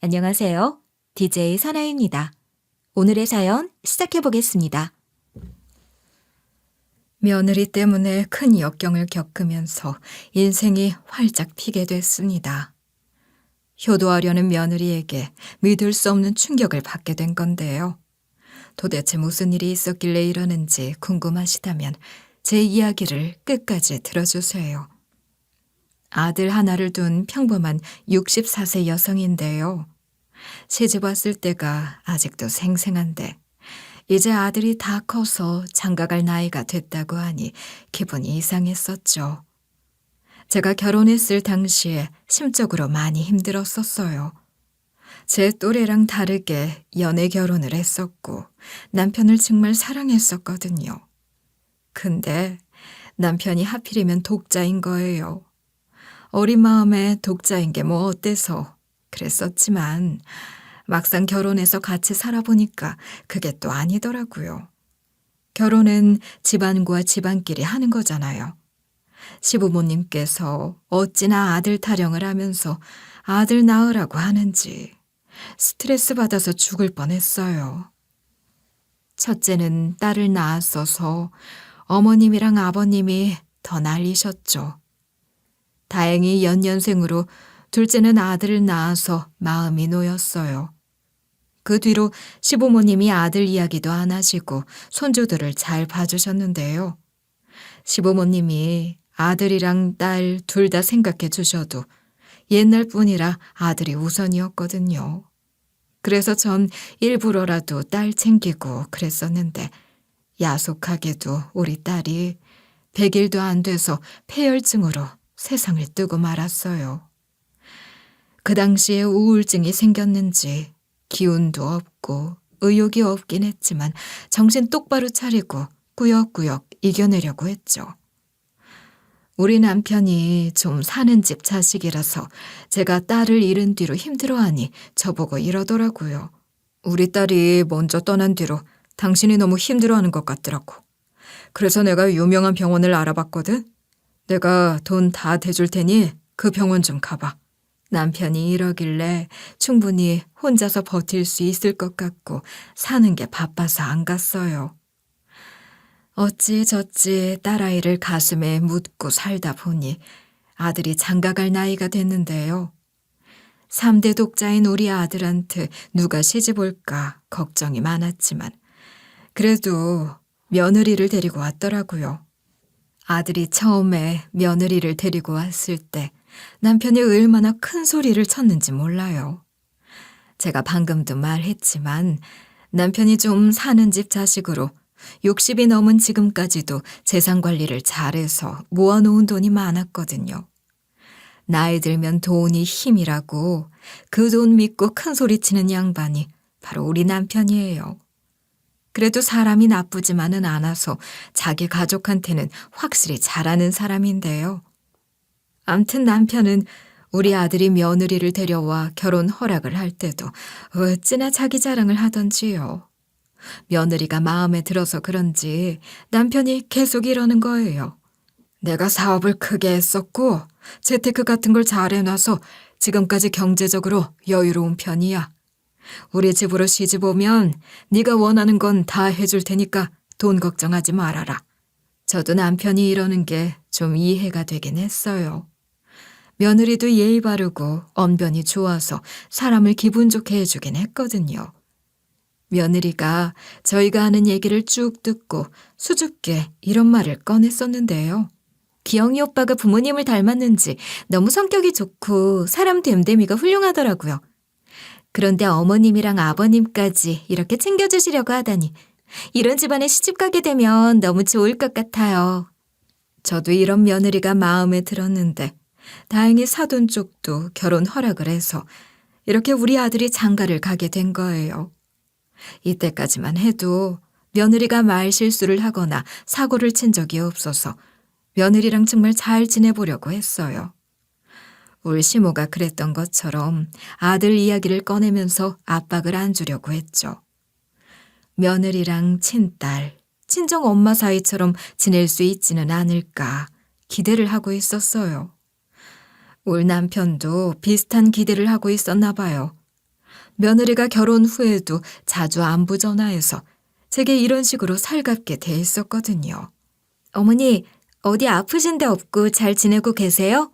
안녕하세요. DJ 사나입니다. 오늘의 사연 시작해 보겠습니다. 며느리 때문에 큰 역경을 겪으면서 인생이 활짝 피게 됐습니다. 효도하려는 며느리에게 믿을 수 없는 충격을 받게 된 건데요. 도대체 무슨 일이 있었길래 이러는지 궁금하시다면 제 이야기를 끝까지 들어주세요. 아들 하나를 둔 평범한 64세 여성인데요. 시집 왔을 때가 아직도 생생한데 이제 아들이 다 커서 장가갈 나이가 됐다고 하니 기분이 이상했었죠. 제가 결혼했을 당시에 심적으로 많이 힘들었었어요. 제 또래랑 다르게 연애 결혼을 했었고 남편을 정말 사랑했었거든요. 근데 남편이 하필이면 독자인 거예요. 어린 마음에 독자인 게 뭐 어때서 그랬었지만 막상 결혼해서 같이 살아보니까 그게 또 아니더라고요. 결혼은 집안과 집안끼리 하는 거잖아요. 시부모님께서 어찌나 아들 타령을 하면서 아들 낳으라고 하는지 스트레스 받아서 죽을 뻔했어요. 첫째는 딸을 낳았어서 어머님이랑 아버님이 더 난리셨죠. 다행히 연년생으로 둘째는 아들을 낳아서 마음이 놓였어요. 그 뒤로 시부모님이 아들 이야기도 안 하시고 손주들을 잘 봐주셨는데요. 시부모님이 아들이랑 딸 둘 다 생각해 주셔도 옛날 뿐이라 아들이 우선이었거든요. 그래서 전 일부러라도 딸 챙기고 그랬었는데 야속하게도 우리 딸이 100일도 안 돼서 폐혈증으로 세상을 뜨고 말았어요. 그 당시에 우울증이 생겼는지 기운도 없고 의욕이 없긴 했지만 정신 똑바로 차리고 꾸역꾸역 이겨내려고 했죠. 우리 남편이 좀 사는 집 자식이라서 제가 딸을 잃은 뒤로 힘들어하니 저보고 이러더라고요. 우리 딸이 먼저 떠난 뒤로 당신이 너무 힘들어하는 것 같더라고. 그래서 내가 유명한 병원을 알아봤거든. 내가 돈 다 대줄 테니 그 병원 좀 가봐. 남편이 이러길래 충분히 혼자서 버틸 수 있을 것 같고 사는 게 바빠서 안 갔어요. 어찌저찌 딸아이를 가슴에 묻고 살다 보니 아들이 장가갈 나이가 됐는데요. 3대 독자인 우리 아들한테 누가 시집 올까 걱정이 많았지만 그래도 며느리를 데리고 왔더라고요. 아들이 처음에 며느리를 데리고 왔을 때 남편이 얼마나 큰 소리를 쳤는지 몰라요. 제가 방금도 말했지만 남편이 좀 사는 집 자식으로 60이 넘은 지금까지도 재산 관리를 잘해서 모아놓은 돈이 많았거든요. 나이 들면 돈이 힘이라고 그 돈 믿고 큰 소리 치는 양반이 바로 우리 남편이에요. 그래도 사람이 나쁘지만은 않아서 자기 가족한테는 확실히 잘하는 사람인데요. 암튼 남편은 우리 아들이 며느리를 데려와 결혼 허락을 할 때도 어찌나 자기 자랑을 하던지요. 며느리가 마음에 들어서 그런지 남편이 계속 이러는 거예요. 내가 사업을 크게 했었고 재테크 같은 걸 잘 해놔서 지금까지 경제적으로 여유로운 편이야. 우리 집으로 시집 오면 네가 원하는 건 다 해줄 테니까 돈 걱정하지 말아라. 저도 남편이 이러는 게 좀 이해가 되긴 했어요. 며느리도 예의 바르고 언변이 좋아서 사람을 기분 좋게 해주긴 했거든요. 며느리가 저희가 하는 얘기를 쭉 듣고 수줍게 이런 말을 꺼냈었는데요. 기영이 오빠가 부모님을 닮았는지 너무 성격이 좋고 사람 됨됨이가 훌륭하더라고요. 그런데 어머님이랑 아버님까지 이렇게 챙겨주시려고 하다니 이런 집안에 시집가게 되면 너무 좋을 것 같아요. 저도 이런 며느리가 마음에 들었는데 다행히 사돈 쪽도 결혼 허락을 해서 이렇게 우리 아들이 장가를 가게 된 거예요. 이때까지만 해도 며느리가 말 실수를 하거나 사고를 친 적이 없어서 며느리랑 정말 잘 지내보려고 했어요. 우리 시모가 그랬던 것처럼 아들 이야기를 꺼내면서 압박을 안 주려고 했죠. 며느리랑 친딸, 친정 엄마 사이처럼 지낼 수 있지는 않을까 기대를 하고 있었어요. 울 남편도 비슷한 기대를 하고 있었나 봐요. 며느리가 결혼 후에도 자주 안부 전화해서 제게 이런 식으로 살갑게 대했었거든요. 어머니, 어디 아프신 데 없고 잘 지내고 계세요?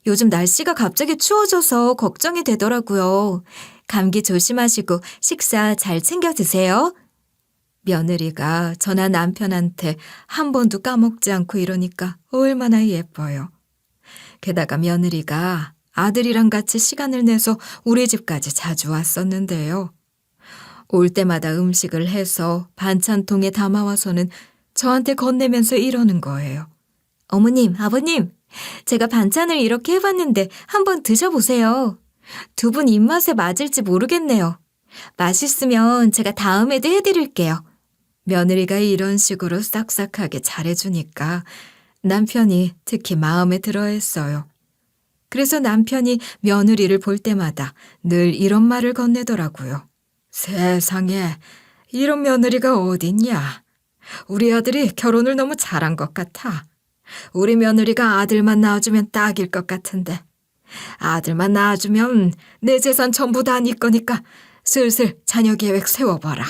요즘 날씨가 갑자기 추워져서 걱정이 되더라고요. 감기 조심하시고 식사 잘 챙겨 드세요. 며느리가 저나 남편한테 한 번도 까먹지 않고 이러니까 얼마나 예뻐요. 게다가 며느리가 아들이랑 같이 시간을 내서 우리 집까지 자주 왔었는데요. 올 때마다 음식을 해서 반찬통에 담아와서는 저한테 건네면서 이러는 거예요. 어머님, 아버님, 제가 반찬을 이렇게 해봤는데 한번 드셔보세요. 두 분 입맛에 맞을지 모르겠네요. 맛있으면 제가 다음에도 해드릴게요. 며느리가 이런 식으로 싹싹하게 잘해주니까 남편이 특히 마음에 들어했어요. 그래서 남편이 며느리를 볼 때마다 늘 이런 말을 건네더라고요. 세상에, 이런 며느리가 어딨냐. 우리 아들이 결혼을 너무 잘한 것 같아. 우리 며느리가 아들만 낳아주면 딱일 것 같은데. 아들만 낳아주면 내 재산 전부 다 네 거니까 슬슬 자녀 계획 세워봐라.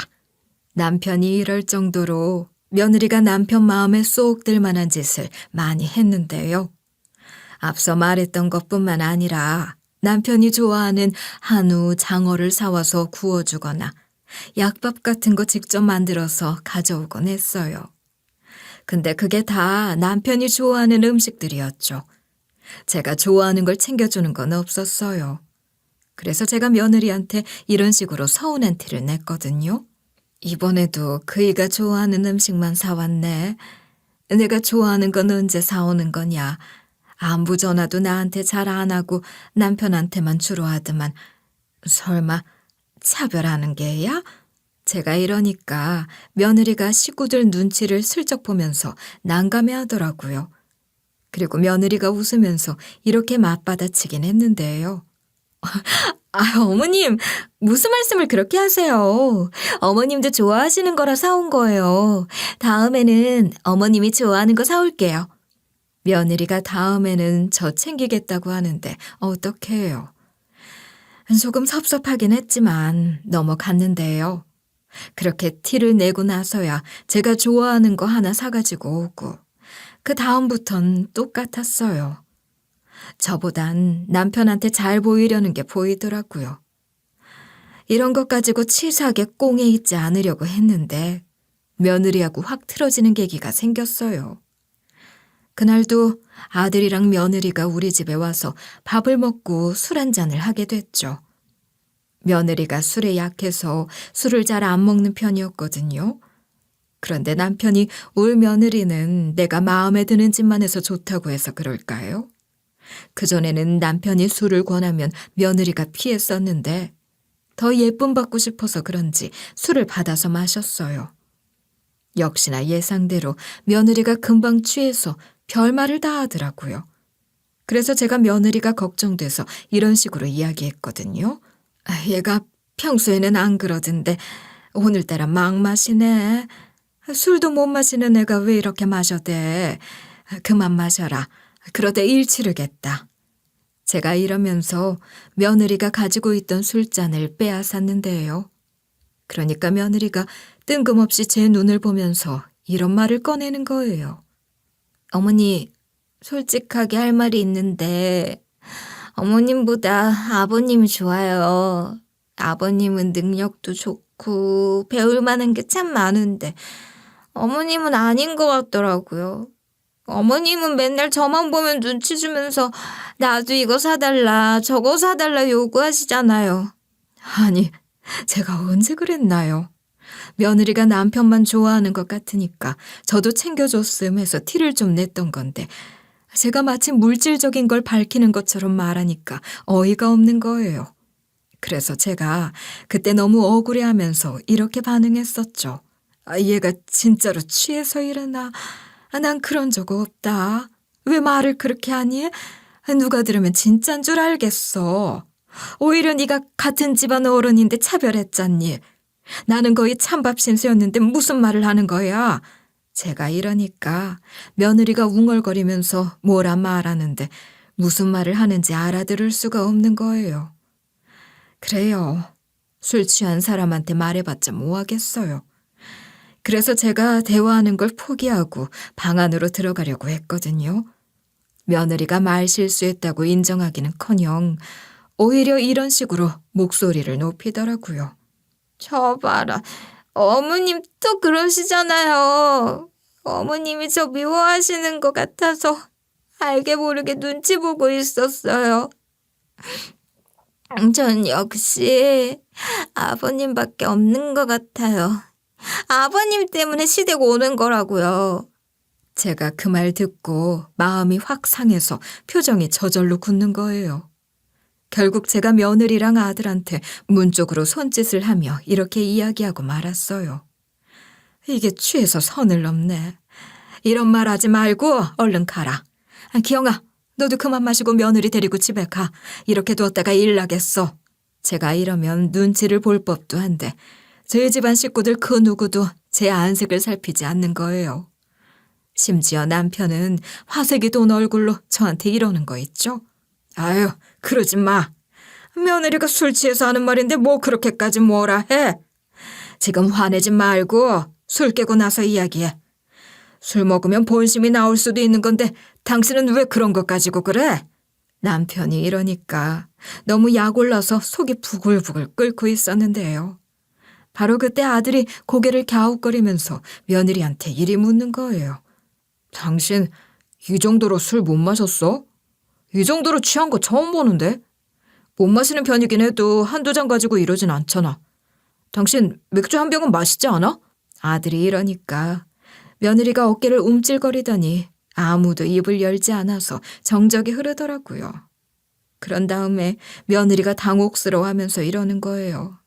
남편이 이럴 정도로 며느리가 남편 마음에 쏙 들 만한 짓을 많이 했는데요. 앞서 말했던 것뿐만 아니라 남편이 좋아하는 한우, 장어를 사와서 구워주거나 약밥 같은 거 직접 만들어서 가져오곤 했어요. 근데 그게 다 남편이 좋아하는 음식들이었죠. 제가 좋아하는 걸 챙겨주는 건 없었어요. 그래서 제가 며느리한테 이런 식으로 서운한 티를 냈거든요. 이번에도 그이가 좋아하는 음식만 사왔네. 내가 좋아하는 건 언제 사오는 거냐. 안부 전화도 나한테 잘 안 하고 남편한테만 주로 하더만 설마 차별하는 게야? 제가 이러니까 며느리가 식구들 눈치를 슬쩍 보면서 난감해 하더라고요. 그리고 며느리가 웃으면서 이렇게 맞받아치긴 했는데요. 어머님, 무슨 말씀을 그렇게 하세요? 어머님도 좋아하시는 거라 사온 거예요. 다음에는 어머님이 좋아하는 거 사올게요. 며느리가 다음에는 저 챙기겠다고 하는데 어떡해요. 조금 섭섭하긴 했지만 넘어갔는데요. 그렇게 티를 내고 나서야 제가 좋아하는 거 하나 사가지고 오고 그 다음부턴 똑같았어요. 저보단 남편한테 잘 보이려는 게 보이더라고요. 이런 것 가지고 치사하게 꽁에 있지 않으려고 했는데 며느리하고 확 틀어지는 계기가 생겼어요. 그날도 아들이랑 며느리가 우리 집에 와서 밥을 먹고 술 한잔을 하게 됐죠. 며느리가 술에 약해서 술을 잘 안 먹는 편이었거든요. 그런데 남편이 울 며느리는 내가 마음에 드는 짓만 해서 좋다고 해서 그럴까요? 그전에는 남편이 술을 권하면 며느리가 피했었는데 더 예쁨 받고 싶어서 그런지 술을 받아서 마셨어요. 역시나 예상대로 며느리가 금방 취해서 별말을 다 하더라고요. 그래서 제가 며느리가 걱정돼서 이런 식으로 이야기했거든요. 얘가 평소에는 안 그러던데 오늘따라 막 마시네. 술도 못 마시는 애가 왜 이렇게 마셔대. 그만 마셔라. 그러다 일 치르겠다. 제가 이러면서 며느리가 가지고 있던 술잔을 빼앗았는데요. 그러니까 며느리가 뜬금없이 제 눈을 보면서 이런 말을 꺼내는 거예요. 어머니, 솔직하게 할 말이 있는데 어머님보다 아버님이 좋아요. 아버님은 능력도 좋고 배울 만한 게 참 많은데 어머님은 아닌 것 같더라고요. 어머님은 맨날 저만 보면 눈치 주면서 나도 이거 사달라 저거 사달라 요구하시잖아요. 아니, 제가 언제 그랬나요? 며느리가 남편만 좋아하는 것 같으니까 저도 챙겨줬음 해서 티를 좀 냈던 건데 제가 마치 물질적인 걸 밝히는 것처럼 말하니까 어이가 없는 거예요. 그래서 제가 그때 너무 억울해하면서 이렇게 반응했었죠. 얘가 진짜로 취해서 이러나? 난 그런 적 없다. 왜 말을 그렇게 하니? 누가 들으면 진짠 줄 알겠어. 오히려 네가 같은 집안 어른인데 차별했잖니. 나는 거의 찬밥 신세였는데 무슨 말을 하는 거야? 제가 이러니까 며느리가 웅얼거리면서 뭐라 말하는데 무슨 말을 하는지 알아들을 수가 없는 거예요. 그래요. 술 취한 사람한테 말해봤자 뭐하겠어요. 그래서 제가 대화하는 걸 포기하고 방 안으로 들어가려고 했거든요. 며느리가 말 실수했다고 인정하기는커녕 오히려 이런 식으로 목소리를 높이더라고요. 저 봐라. 어머님 또 그러시잖아요. 어머님이 저 미워하시는 것 같아서 알게 모르게 눈치 보고 있었어요. 전 역시 아버님밖에 없는 것 같아요. 아버님 때문에 시댁 오는 거라고요. 제가 그 말 듣고 마음이 확 상해서 표정이 저절로 굳는 거예요. 결국 제가 며느리랑 아들한테 문 쪽으로 손짓을 하며 이렇게 이야기하고 말았어요. 이게 취해서 선을 넘네. 이런 말 하지 말고 얼른 가라. 기영아, 너도 그만 마시고 며느리 데리고 집에 가. 이렇게 뒀다가 일 나겠어. 제가 이러면 눈치를 볼 법도 한데 저희 집안 식구들 그 누구도 제 안색을 살피지 않는 거예요. 심지어 남편은 화색이 돈 얼굴로 저한테 이러는 거 있죠? 아유, 그러지 마. 며느리가 술 취해서 하는 말인데 뭐 그렇게까지 뭐라 해. 지금 화내지 말고 술 깨고 나서 이야기해. 술 먹으면 본심이 나올 수도 있는 건데 당신은 왜 그런 것 가지고 그래? 남편이 이러니까 너무 약 올라서 속이 부글부글 끓고 있었는데요. 바로 그때 아들이 고개를 갸웃거리면서 며느리한테 이리 묻는 거예요. 당신 이 정도로 술 못 마셨어? 이 정도로 취한 거 처음 보는데? 못 마시는 편이긴 해도 한두 잔 가지고 이러진 않잖아. 당신 맥주 한 병은 마시지 않아? 아들이 이러니까 며느리가 어깨를 움찔거리더니 아무도 입을 열지 않아서 정적이 흐르더라고요. 그런 다음에 며느리가 당혹스러워하면서 이러는 거예요.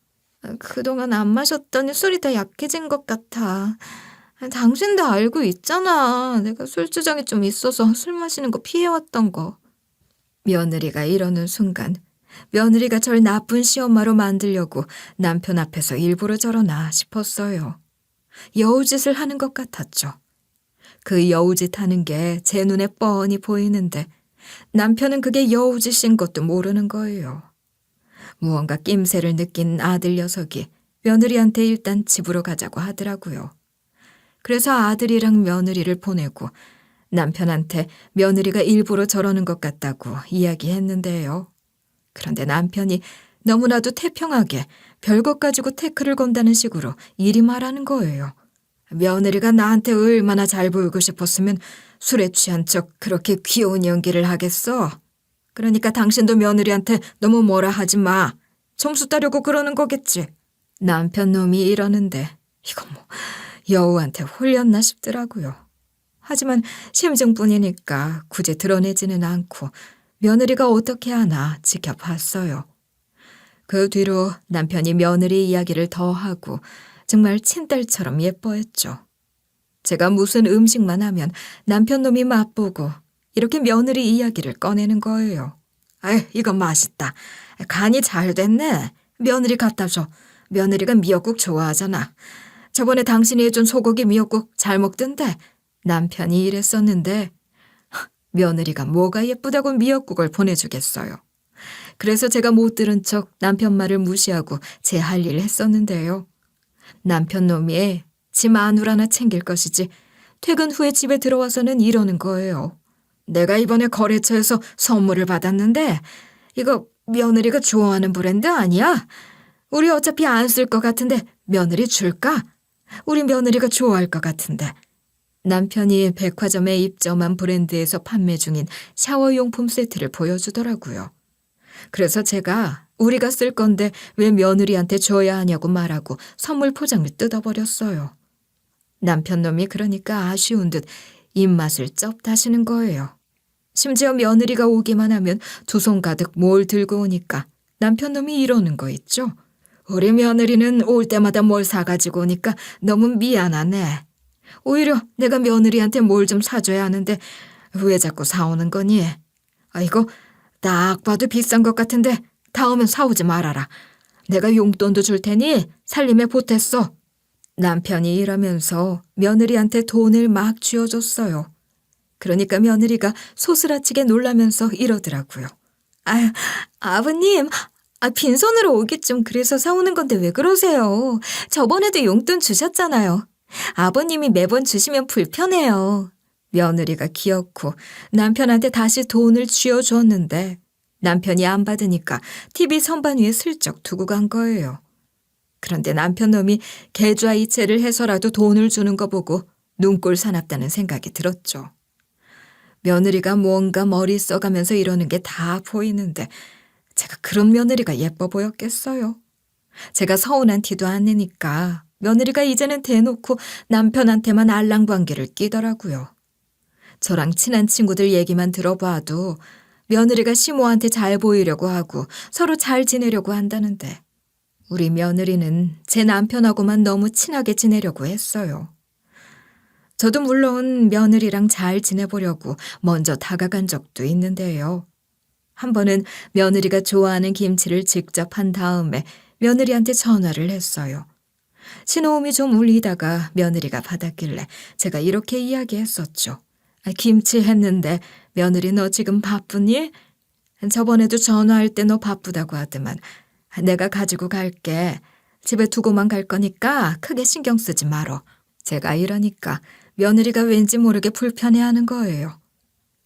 그동안 안 마셨더니 술이 더 약해진 것 같아. 당신도 알고 있잖아. 내가 술주정이 좀 있어서 술 마시는 거 피해왔던 거. 며느리가 이러는 순간 며느리가 절 나쁜 시엄마로 만들려고 남편 앞에서 일부러 저러나 싶었어요. 여우짓을 하는 것 같았죠. 그 여우짓 하는 게 제 눈에 뻔히 보이는데 남편은 그게 여우짓인 것도 모르는 거예요. 무언가 낌새를 느낀 아들 녀석이 며느리한테 일단 집으로 가자고 하더라고요. 그래서 아들이랑 며느리를 보내고 남편한테 며느리가 일부러 저러는 것 같다고 이야기했는데요. 그런데 남편이 너무나도 태평하게 별것 가지고 태클을 건다는 식으로 이리 말하는 거예요. 며느리가 나한테 얼마나 잘 보이고 싶었으면 술에 취한 척 그렇게 귀여운 연기를 하겠어. 그러니까 당신도 며느리한테 너무 뭐라 하지 마. 점수 따려고 그러는 거겠지. 남편 놈이 이러는데 이거 뭐 여우한테 홀렸나 싶더라고요. 하지만 심증뿐이니까 굳이 드러내지는 않고 며느리가 어떻게 하나 지켜봤어요. 그 뒤로 남편이 며느리 이야기를 더 하고 정말 친딸처럼 예뻐했죠. 제가 무슨 음식만 하면 남편 놈이 맛보고 이렇게 며느리 이야기를 꺼내는 거예요. 아이, 이거 맛있다. 간이 잘 됐네. 며느리 갖다 줘. 며느리가 미역국 좋아하잖아. 저번에 당신이 해준 소고기 미역국 잘 먹던데. 남편이 이랬었는데 며느리가 뭐가 예쁘다고 미역국을 보내주겠어요. 그래서 제가 못 들은 척 남편 말을 무시하고 제 할 일을 했었는데요. 남편 놈이 지 마누 하나 챙길 것이지 퇴근 후에 집에 들어와서는 이러는 거예요. 내가 이번에 거래처에서 선물을 받았는데 이거 며느리가 좋아하는 브랜드 아니야? 우리 어차피 안 쓸 것 같은데 며느리 줄까? 우리 며느리가 좋아할 것 같은데. 남편이 백화점에 입점한 브랜드에서 판매 중인 샤워용품 세트를 보여주더라고요. 그래서 제가 우리가 쓸 건데 왜 며느리한테 줘야 하냐고 말하고 선물 포장을 뜯어버렸어요. 남편 놈이 그러니까 아쉬운 듯 입맛을 쩝 다시는 거예요. 심지어 며느리가 오기만 하면 두 손 가득 뭘 들고 오니까 남편 놈이 이러는 거 있죠. 우리 며느리는 올 때마다 뭘 사가지고 오니까 너무 미안하네. 오히려 내가 며느리한테 뭘 좀 사줘야 하는데 왜 자꾸 사오는 거니? 이거 딱 봐도 비싼 것 같은데 다음엔 사오지 말아라. 내가 용돈도 줄 테니 살림에 보탰어. 남편이 이러면서 며느리한테 돈을 막 쥐어줬어요. 그러니까 며느리가 소스라치게 놀라면서 이러더라고요. 아유, 아버님, 빈손으로 오기 좀 그래서 사오는 건데 왜 그러세요? 저번에도 용돈 주셨잖아요. 아버님이 매번 주시면 불편해요. 며느리가 기어코 남편한테 다시 돈을 쥐어주었는데 남편이 안 받으니까 TV 선반 위에 슬쩍 두고 간 거예요. 그런데 남편 놈이 계좌이체를 해서라도 돈을 주는 거 보고 눈꼴 사납다는 생각이 들었죠. 며느리가 뭔가 머리 써가면서 이러는 게 다 보이는데 제가 그런 며느리가 예뻐 보였겠어요. 제가 서운한 티도 안 내니까 며느리가 이제는 대놓고 남편한테만 알랑방귀를 끼더라고요. 저랑 친한 친구들 얘기만 들어봐도 며느리가 시모한테 잘 보이려고 하고 서로 잘 지내려고 한다는데 우리 며느리는 제 남편하고만 너무 친하게 지내려고 했어요. 저도 물론 며느리랑 잘 지내보려고 먼저 다가간 적도 있는데요. 한 번은 며느리가 좋아하는 김치를 직접 한 다음에 며느리한테 전화를 했어요. 신호음이 좀 울리다가 며느리가 받았길래 제가 이렇게 이야기했었죠. 김치 했는데 며느리 너 지금 바쁘니? 저번에도 전화할 때 너 바쁘다고 하더만 내가 가지고 갈게. 집에 두고만 갈 거니까 크게 신경 쓰지 말어. 제가 이러니까 며느리가 왠지 모르게 불편해하는 거예요.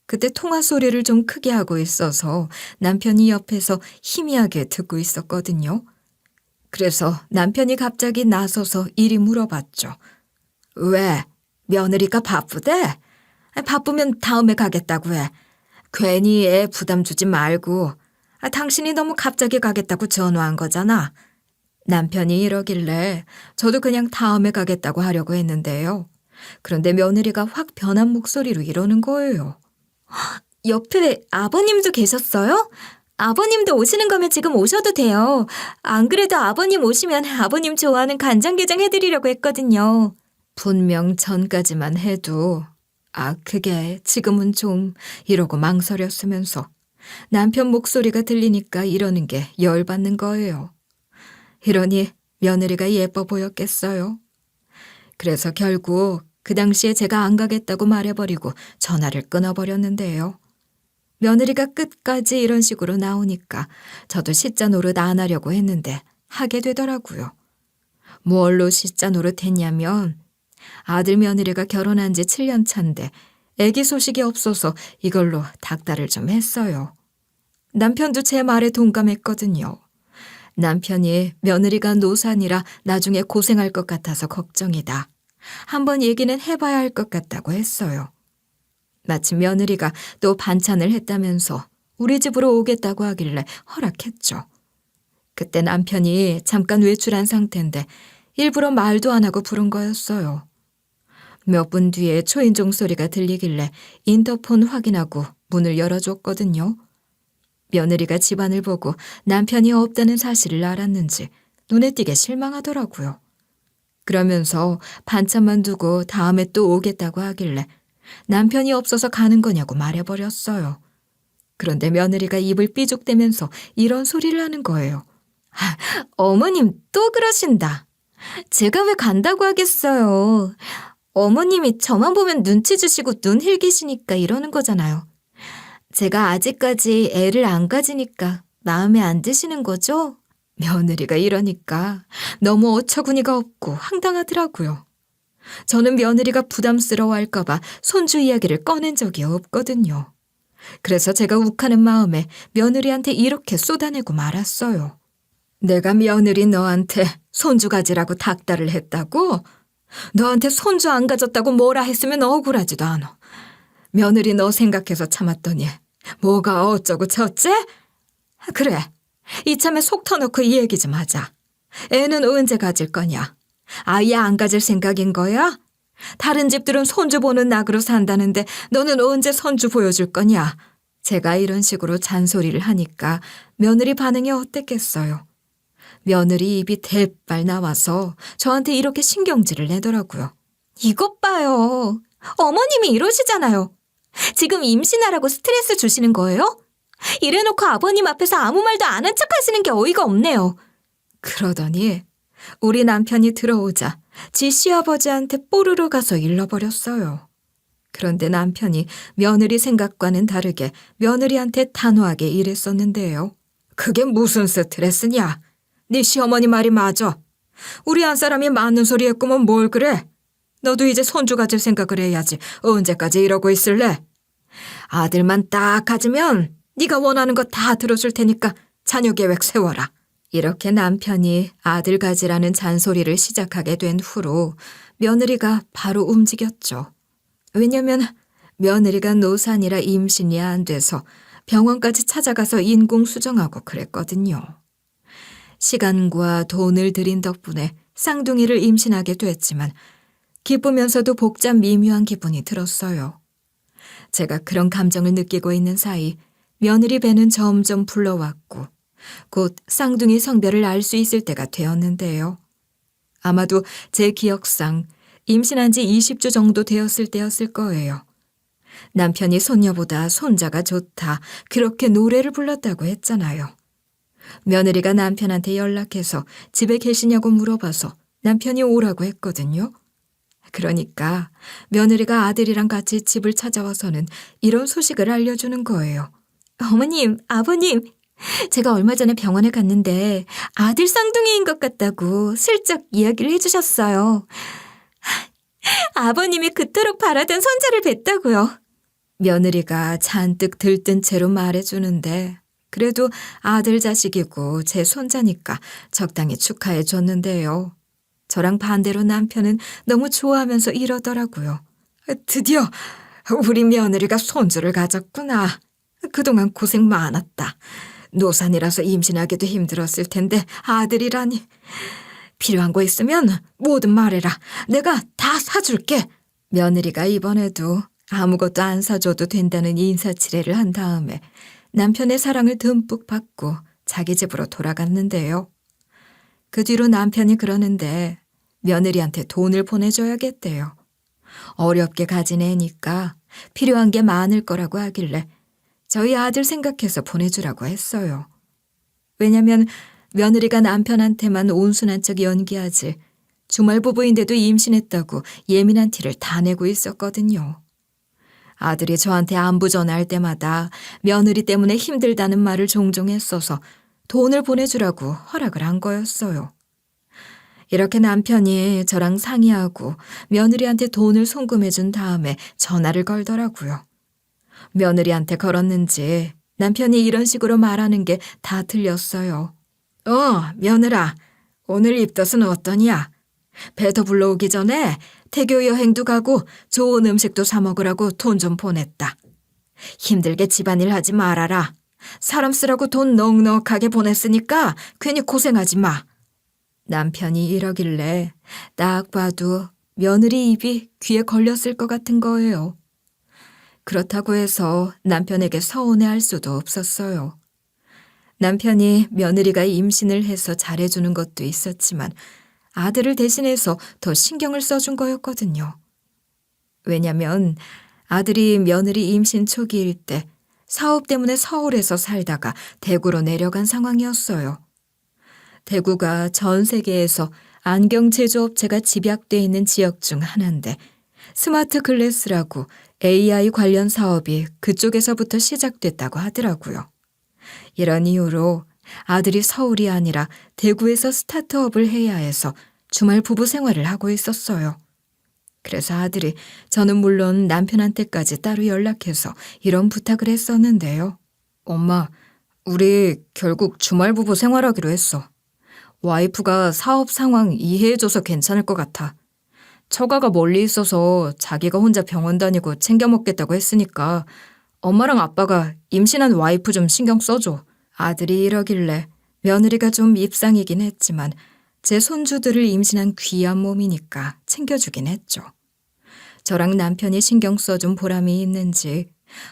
그때 통화 소리를 좀 크게 하고 있어서 남편이 옆에서 희미하게 듣고 있었거든요. 그래서 남편이 갑자기 나서서 이리 물어봤죠. 왜? 며느리가 바쁘대? 바쁘면 다음에 가겠다고 해. 괜히 애 부담 주지 말고. 당신이 너무 갑자기 가겠다고 전화한 거잖아. 남편이 이러길래 저도 그냥 다음에 가겠다고 하려고 했는데요. 그런데 며느리가 확 변한 목소리로 이러는 거예요. 옆에 아버님도 계셨어요? 아버님도 오시는 거면 지금 오셔도 돼요. 안 그래도 아버님 오시면 아버님 좋아하는 간장게장 해드리려고 했거든요. 분명 전까지만 해도 그게 지금은 좀 이러고 망설였으면서 남편 목소리가 들리니까 이러는 게 열받는 거예요. 이러니 며느리가 예뻐 보였겠어요. 그래서 결국 그 당시에 제가 안 가겠다고 말해버리고 전화를 끊어버렸는데요. 며느리가 끝까지 이런 식으로 나오니까 저도 시자 노릇 안 하려고 했는데 하게 되더라고요. 뭘로 시자 노릇 했냐면 아들 며느리가 결혼한 지 7년 차인데 아기 소식이 없어서 이걸로 닥달을 좀 했어요. 남편도 제 말에 동감했거든요. 남편이 며느리가 노산이라 나중에 고생할 것 같아서 걱정이다. 한번 얘기는 해봐야 할 것 같다고 했어요. 마침 며느리가 또 반찬을 했다면서 우리 집으로 오겠다고 하길래 허락했죠. 그때 남편이 잠깐 외출한 상태인데 일부러 말도 안 하고 부른 거였어요. 몇 분 뒤에 초인종 소리가 들리길래 인터폰 확인하고 문을 열어줬거든요. 며느리가 집안을 보고 남편이 없다는 사실을 알았는지 눈에 띄게 실망하더라고요. 그러면서 반찬만 두고 다음에 또 오겠다고 하길래 남편이 없어서 가는 거냐고 말해버렸어요. 그런데 며느리가 입을 삐죽대면서 이런 소리를 하는 거예요. 어머님 또 그러신다. 제가 왜 간다고 하겠어요. 어머님이 저만 보면 눈치 주시고 눈 흘기시니까 이러는 거잖아요. 제가 아직까지 애를 안 가지니까 마음에 안 드시는 거죠? 며느리가 이러니까 너무 어처구니가 없고 황당하더라고요. 저는 며느리가 부담스러워할까 봐 손주 이야기를 꺼낸 적이 없거든요. 그래서 제가 욱하는 마음에 며느리한테 이렇게 쏟아내고 말았어요. 내가 며느리 너한테 손주 가지라고 닥달을 했다고? 너한테 손주 안 가졌다고 뭐라 했으면 억울하지도 않아. 며느리 너 생각해서 참았더니 뭐가 어쩌고 저쩌? 그래, 이참에 속 터놓고 이 얘기 좀 하자. 애는 언제 가질 거냐? 아예 안 가질 생각인 거야? 다른 집들은 손주 보는 낙으로 산다는데 너는 언제 손주 보여줄 거냐? 제가 이런 식으로 잔소리를 하니까 며느리 반응이 어땠겠어요? 며느리 입이 대빨 나와서 저한테 이렇게 신경질을 내더라고요. 이것 봐요. 어머님이 이러시잖아요. 지금 임신하라고 스트레스 주시는 거예요? 이래놓고 아버님 앞에서 아무 말도 안 한 척 하시는 게 어이가 없네요. 그러더니 우리 남편이 들어오자 지 시아버지한테 뽀르르 가서 일러버렸어요. 그런데 남편이 며느리 생각과는 다르게 며느리한테 단호하게 이랬었는데요. 그게 무슨 스트레스냐? 네 시어머니 말이 맞아. 우리 한 사람이 맞는 소리 했구먼 뭘 그래? 너도 이제 손주 가질 생각을 해야지. 언제까지 이러고 있을래? 아들만 딱 가지면 네가 원하는 거 다 들어줄 테니까 자녀 계획 세워라. 이렇게 남편이 아들 가지라는 잔소리를 시작하게 된 후로 며느리가 바로 움직였죠. 왜냐면 며느리가 노산이라 임신이 안 돼서 병원까지 찾아가서 인공 수정하고 그랬거든요. 시간과 돈을 들인 덕분에 쌍둥이를 임신하게 됐지만 기쁘면서도 복잡 미묘한 기분이 들었어요. 제가 그런 감정을 느끼고 있는 사이 며느리 배는 점점 불러왔고 곧 쌍둥이 성별을 알 수 있을 때가 되었는데요. 아마도 제 기억상 임신한 지 20주 정도 되었을 때였을 거예요. 남편이 손녀보다 손자가 좋다 그렇게 노래를 불렀다고 했잖아요. 며느리가 남편한테 연락해서 집에 계시냐고 물어봐서 남편이 오라고 했거든요. 그러니까 며느리가 아들이랑 같이 집을 찾아와서는 이런 소식을 알려주는 거예요. 어머님, 아버님, 제가 얼마 전에 병원에 갔는데 아들 쌍둥이인 것 같다고 슬쩍 이야기를 해주셨어요. 아버님이 그토록 바라던 손자를 뵀다고요. 며느리가 잔뜩 들뜬 채로 말해주는데 그래도 아들 자식이고 제 손자니까 적당히 축하해 줬는데요. 저랑 반대로 남편은 너무 좋아하면서 이러더라고요. 드디어 우리 며느리가 손주를 가졌구나. 그동안 고생 많았다. 노산이라서 임신하기도 힘들었을 텐데 아들이라니. 필요한 거 있으면 뭐든 말해라. 내가 다 사줄게. 며느리가 이번에도 아무것도 안 사줘도 된다는 인사치레를 한 다음에 남편의 사랑을 듬뿍 받고 자기 집으로 돌아갔는데요. 그 뒤로 남편이 그러는데 며느리한테 돈을 보내줘야겠대요. 어렵게 가진 애니까 필요한 게 많을 거라고 하길래 저희 아들 생각해서 보내주라고 했어요. 왜냐면 며느리가 남편한테만 온순한 척 연기하지 주말 부부인데도 임신했다고 예민한 티를 다 내고 있었거든요. 아들이 저한테 안부 전화할 때마다 며느리 때문에 힘들다는 말을 종종 했어서 돈을 보내주라고 허락을 한 거였어요. 이렇게 남편이 저랑 상의하고 며느리한테 돈을 송금해준 다음에 전화를 걸더라고요. 며느리한테 걸었는지 남편이 이런 식으로 말하는 게 다 들렸어요. 며느라, 오늘 입덧은 어떠냐? 배도 불러오기 전에 태교 여행도 가고 좋은 음식도 사 먹으라고 돈 좀 보냈다. 힘들게 집안일 하지 말아라. 사람 쓰라고 돈 넉넉하게 보냈으니까 괜히 고생하지 마. 남편이 이러길래 딱 봐도 며느리 입이 귀에 걸렸을 것 같은 거예요. 그렇다고 해서 남편에게 서운해할 수도 없었어요. 남편이 며느리가 임신을 해서 잘해주는 것도 있었지만 아들을 대신해서 더 신경을 써준 거였거든요. 왜냐면 아들이 며느리 임신 초기일 때 사업 때문에 서울에서 살다가 대구로 내려간 상황이었어요. 대구가 전 세계에서 안경 제조업체가 집약돼 있는 지역 중 하나인데 스마트 글래스라고 AI 관련 사업이 그쪽에서부터 시작됐다고 하더라고요. 이런 이유로 아들이 서울이 아니라 대구에서 스타트업을 해야 해서 주말 부부 생활을 하고 있었어요. 그래서 아들이 저는 물론 남편한테까지 따로 연락해서 이런 부탁을 했었는데요. 엄마, 우리 결국 주말 부부 생활하기로 했어. 와이프가 사업 상황 이해해줘서 괜찮을 것 같아. 처가가 멀리 있어서 자기가 혼자 병원 다니고 챙겨 먹겠다고 했으니까 엄마랑 아빠가 임신한 와이프 좀 신경 써줘. 아들이 이러길래 며느리가 좀 밉상이긴 했지만 제 손주들을 임신한 귀한 몸이니까 챙겨주긴 했죠. 저랑 남편이 신경 써준 보람이 있는지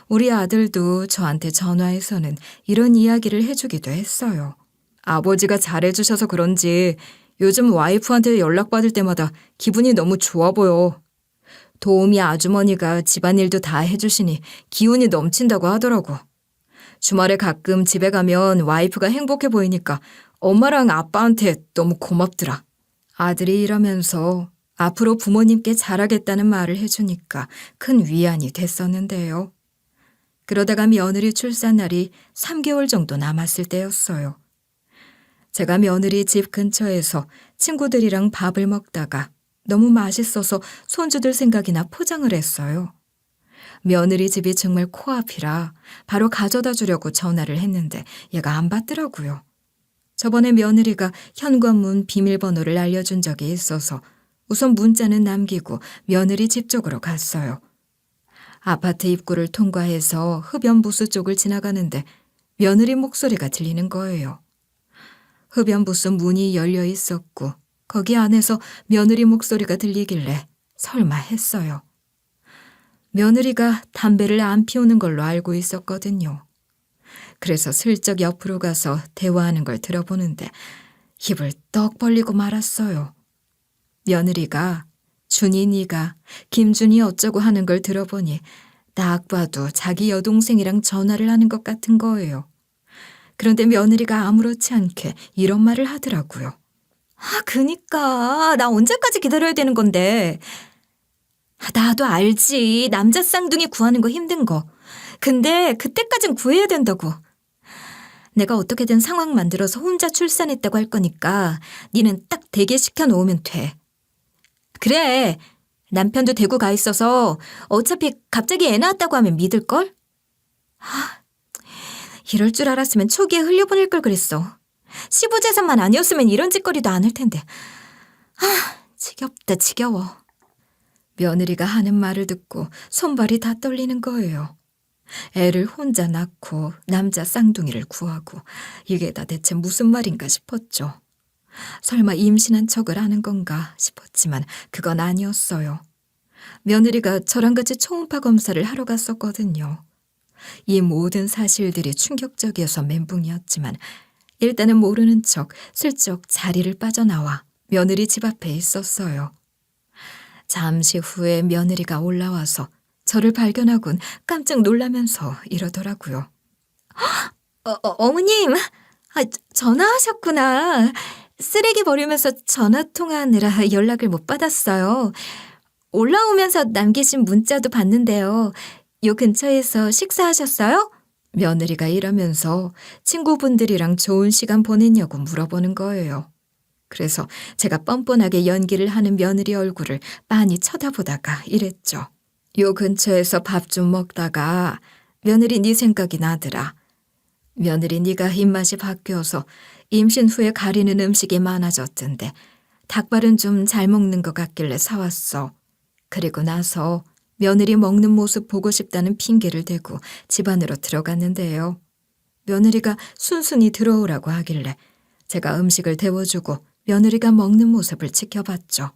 우리 아들도 저한테 전화해서는 이런 이야기를 해주기도 했어요. 아버지가 잘해주셔서 그런지 요즘 와이프한테 연락받을 때마다 기분이 너무 좋아 보여. 도우미 아주머니가 집안일도 다 해주시니 기운이 넘친다고 하더라고. 주말에 가끔 집에 가면 와이프가 행복해 보이니까 엄마랑 아빠한테 너무 고맙더라. 아들이 이러면서 앞으로 부모님께 잘하겠다는 말을 해주니까 큰 위안이 됐었는데요. 그러다가 며느리 출산 날이 3개월 정도 남았을 때였어요. 제가 며느리 집 근처에서 친구들이랑 밥을 먹다가 너무 맛있어서 손주들 생각이나 포장을 했어요. 며느리 집이 정말 코앞이라 바로 가져다 주려고 전화를 했는데 얘가 안 받더라고요. 저번에 며느리가 현관문 비밀번호를 알려준 적이 있어서 우선 문자는 남기고 며느리 집 쪽으로 갔어요. 아파트 입구를 통과해서 흡연부스 쪽을 지나가는데 며느리 목소리가 들리는 거예요. 흡연부스 문이 열려 있었고 거기 안에서 며느리 목소리가 들리길래 설마 했어요. 며느리가 담배를 안 피우는 걸로 알고 있었거든요. 그래서 슬쩍 옆으로 가서 대화하는 걸 들어보는데 입을 떡 벌리고 말았어요. 며느리가 준이 네가 김준이 어쩌고 하는 걸 들어보니 딱 봐도 자기 여동생이랑 전화를 하는 것 같은 거예요. 그런데 며느리가 아무렇지 않게 이런 말을 하더라고요. 그니까 나 언제까지 기다려야 되는 건데. 나도 알지. 남자 쌍둥이 구하는 거 힘든 거. 근데 그때까진 구해야 된다고. 내가 어떻게든 상황 만들어서 혼자 출산했다고 할 거니까 니는 딱 대기시켜 놓으면 돼. 그래. 남편도 대구 가 있어서 어차피 갑자기 애 낳았다고 하면 믿을걸? 이럴 줄 알았으면 초기에 흘려보낼 걸 그랬어. 시부재산만 아니었으면 이런 짓거리도 안 할 텐데. 지겹다 지겨워. 며느리가 하는 말을 듣고 손발이 다 떨리는 거예요. 애를 혼자 낳고 남자 쌍둥이를 구하고 이게 다 대체 무슨 말인가 싶었죠. 설마 임신한 척을 하는 건가 싶었지만 그건 아니었어요. 며느리가 저랑 같이 초음파 검사를 하러 갔었거든요. 이 모든 사실들이 충격적이어서 멘붕이었지만 일단은 모르는 척 슬쩍 자리를 빠져나와 며느리 집 앞에 있었어요. 잠시 후에 며느리가 올라와서 저를 발견하곤 깜짝 놀라면서 이러더라고요. 어머님, 전화하셨구나. 쓰레기 버리면서 전화 통화하느라 연락을 못 받았어요. 올라오면서 남기신 문자도 봤는데요. 요 근처에서 식사하셨어요? 며느리가 이러면서 친구분들이랑 좋은 시간 보냈냐고 물어보는 거예요. 그래서 제가 뻔뻔하게 연기를 하는 며느리 얼굴을 빤히 쳐다보다가 이랬죠. 요 근처에서 밥 좀 먹다가 며느리 네 생각이 나더라. 며느리 네가 입맛이 바뀌어서 임신 후에 가리는 음식이 많아졌던데 닭발은 좀 잘 먹는 것 같길래 사왔어. 그리고 나서 며느리 먹는 모습 보고 싶다는 핑계를 대고 집 안으로 들어갔는데요. 며느리가 순순히 들어오라고 하길래 제가 음식을 데워주고 며느리가 먹는 모습을 지켜봤죠.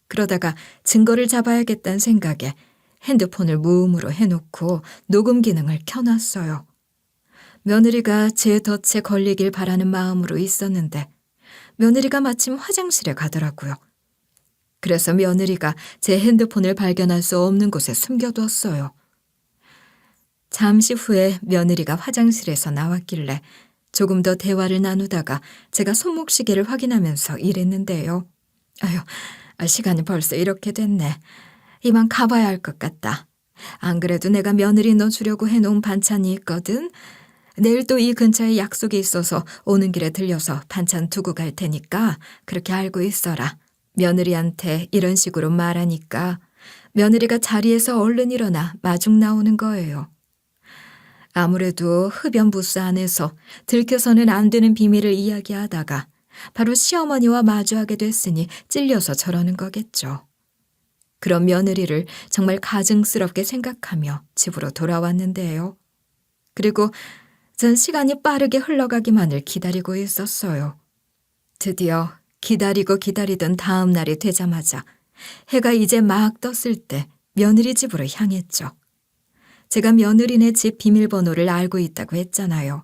그러다가 증거를 잡아야겠다는 생각에 핸드폰을 무음으로 해놓고 녹음 기능을 켜놨어요. 며느리가 제 덫에 걸리길 바라는 마음으로 있었는데 며느리가 마침 화장실에 가더라고요. 그래서 며느리가 제 핸드폰을 발견할 수 없는 곳에 숨겨뒀어요. 잠시 후에 며느리가 화장실에서 나왔길래 조금 더 대화를 나누다가 제가 손목시계를 확인하면서 이랬는데요. 시간이 벌써 이렇게 됐네. 이만 가봐야 할 것 같다. 안 그래도 내가 며느리 넣어주려고 해놓은 반찬이 있거든. 내일 또 이 근처에 약속이 있어서 오는 길에 들려서 반찬 두고 갈 테니까 그렇게 알고 있어라. 며느리한테 이런 식으로 말하니까 며느리가 자리에서 얼른 일어나 마중 나오는 거예요. 아무래도 흡연부스 안에서 들켜서는 안 되는 비밀을 이야기하다가 바로 시어머니와 마주하게 됐으니 찔려서 저러는 거겠죠. 그런 며느리를 정말 가증스럽게 생각하며 집으로 돌아왔는데요. 그리고 전 시간이 빠르게 흘러가기만을 기다리고 있었어요. 드디어 기다리고 기다리던 다음 날이 되자마자 해가 이제 막 떴을 때 며느리 집으로 향했죠. 제가 며느리네 집 비밀번호를 알고 있다고 했잖아요.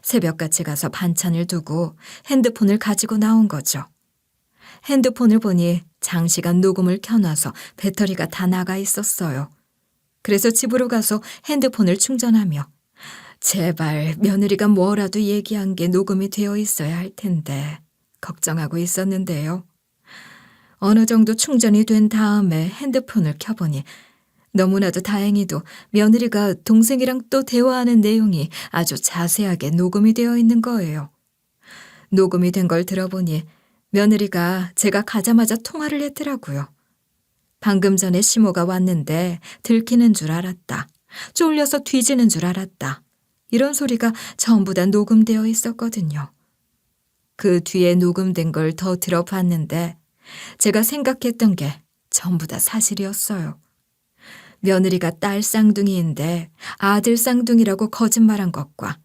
새벽같이 가서 반찬을 두고 핸드폰을 가지고 나온 거죠. 핸드폰을 보니 장시간 녹음을 켜놔서 배터리가 다 나가 있었어요. 그래서 집으로 가서 핸드폰을 충전하며 제발 며느리가 뭐라도 얘기한 게 녹음이 되어 있어야 할 텐데 걱정하고 있었는데요. 어느 정도 충전이 된 다음에 핸드폰을 켜보니 너무나도 다행히도 며느리가 동생이랑 또 대화하는 내용이 아주 자세하게 녹음이 되어 있는 거예요. 녹음이 된 걸 들어보니 며느리가 제가 가자마자 통화를 했더라고요. 방금 전에 시모가 왔는데 들키는 줄 알았다. 쫄려서 뒤지는 줄 알았다. 이런 소리가 전부 다 녹음되어 있었거든요. 그 뒤에 녹음된 걸 더 들어봤는데 제가 생각했던 게 전부 다 사실이었어요. 며느리가 딸 쌍둥이인데 아들 쌍둥이라고 거짓말한 것과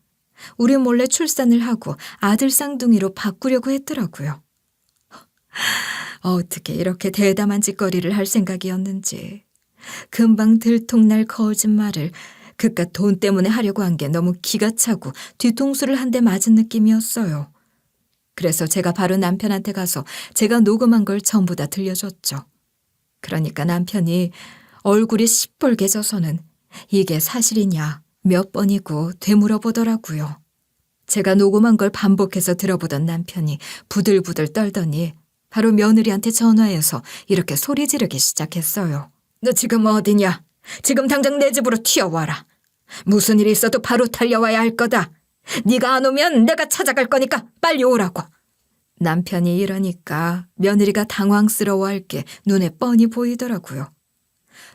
우리 몰래 출산을 하고 아들 쌍둥이로 바꾸려고 했더라고요. 어떻게 이렇게 대담한 짓거리를 할 생각이었는지. 금방 들통날 거짓말을 그깟 돈 때문에 하려고 한 게 너무 기가 차고 뒤통수를 한 대 맞은 느낌이었어요. 그래서 제가 바로 남편한테 가서 제가 녹음한 걸 전부 다 들려줬죠. 그러니까 남편이 얼굴이 시뻘게 져서는 이게 사실이냐 몇 번이고 되물어보더라고요. 제가 녹음한 걸 반복해서 들어보던 남편이 부들부들 떨더니 바로 며느리한테 전화해서 이렇게 소리 지르기 시작했어요. 너 지금 어디냐? 지금 당장 내 집으로 튀어와라. 무슨 일이 있어도 바로 달려와야 할 거다. 네가 안 오면 내가 찾아갈 거니까 빨리 오라고. 남편이 이러니까 며느리가 당황스러워할 게 눈에 뻔히 보이더라고요.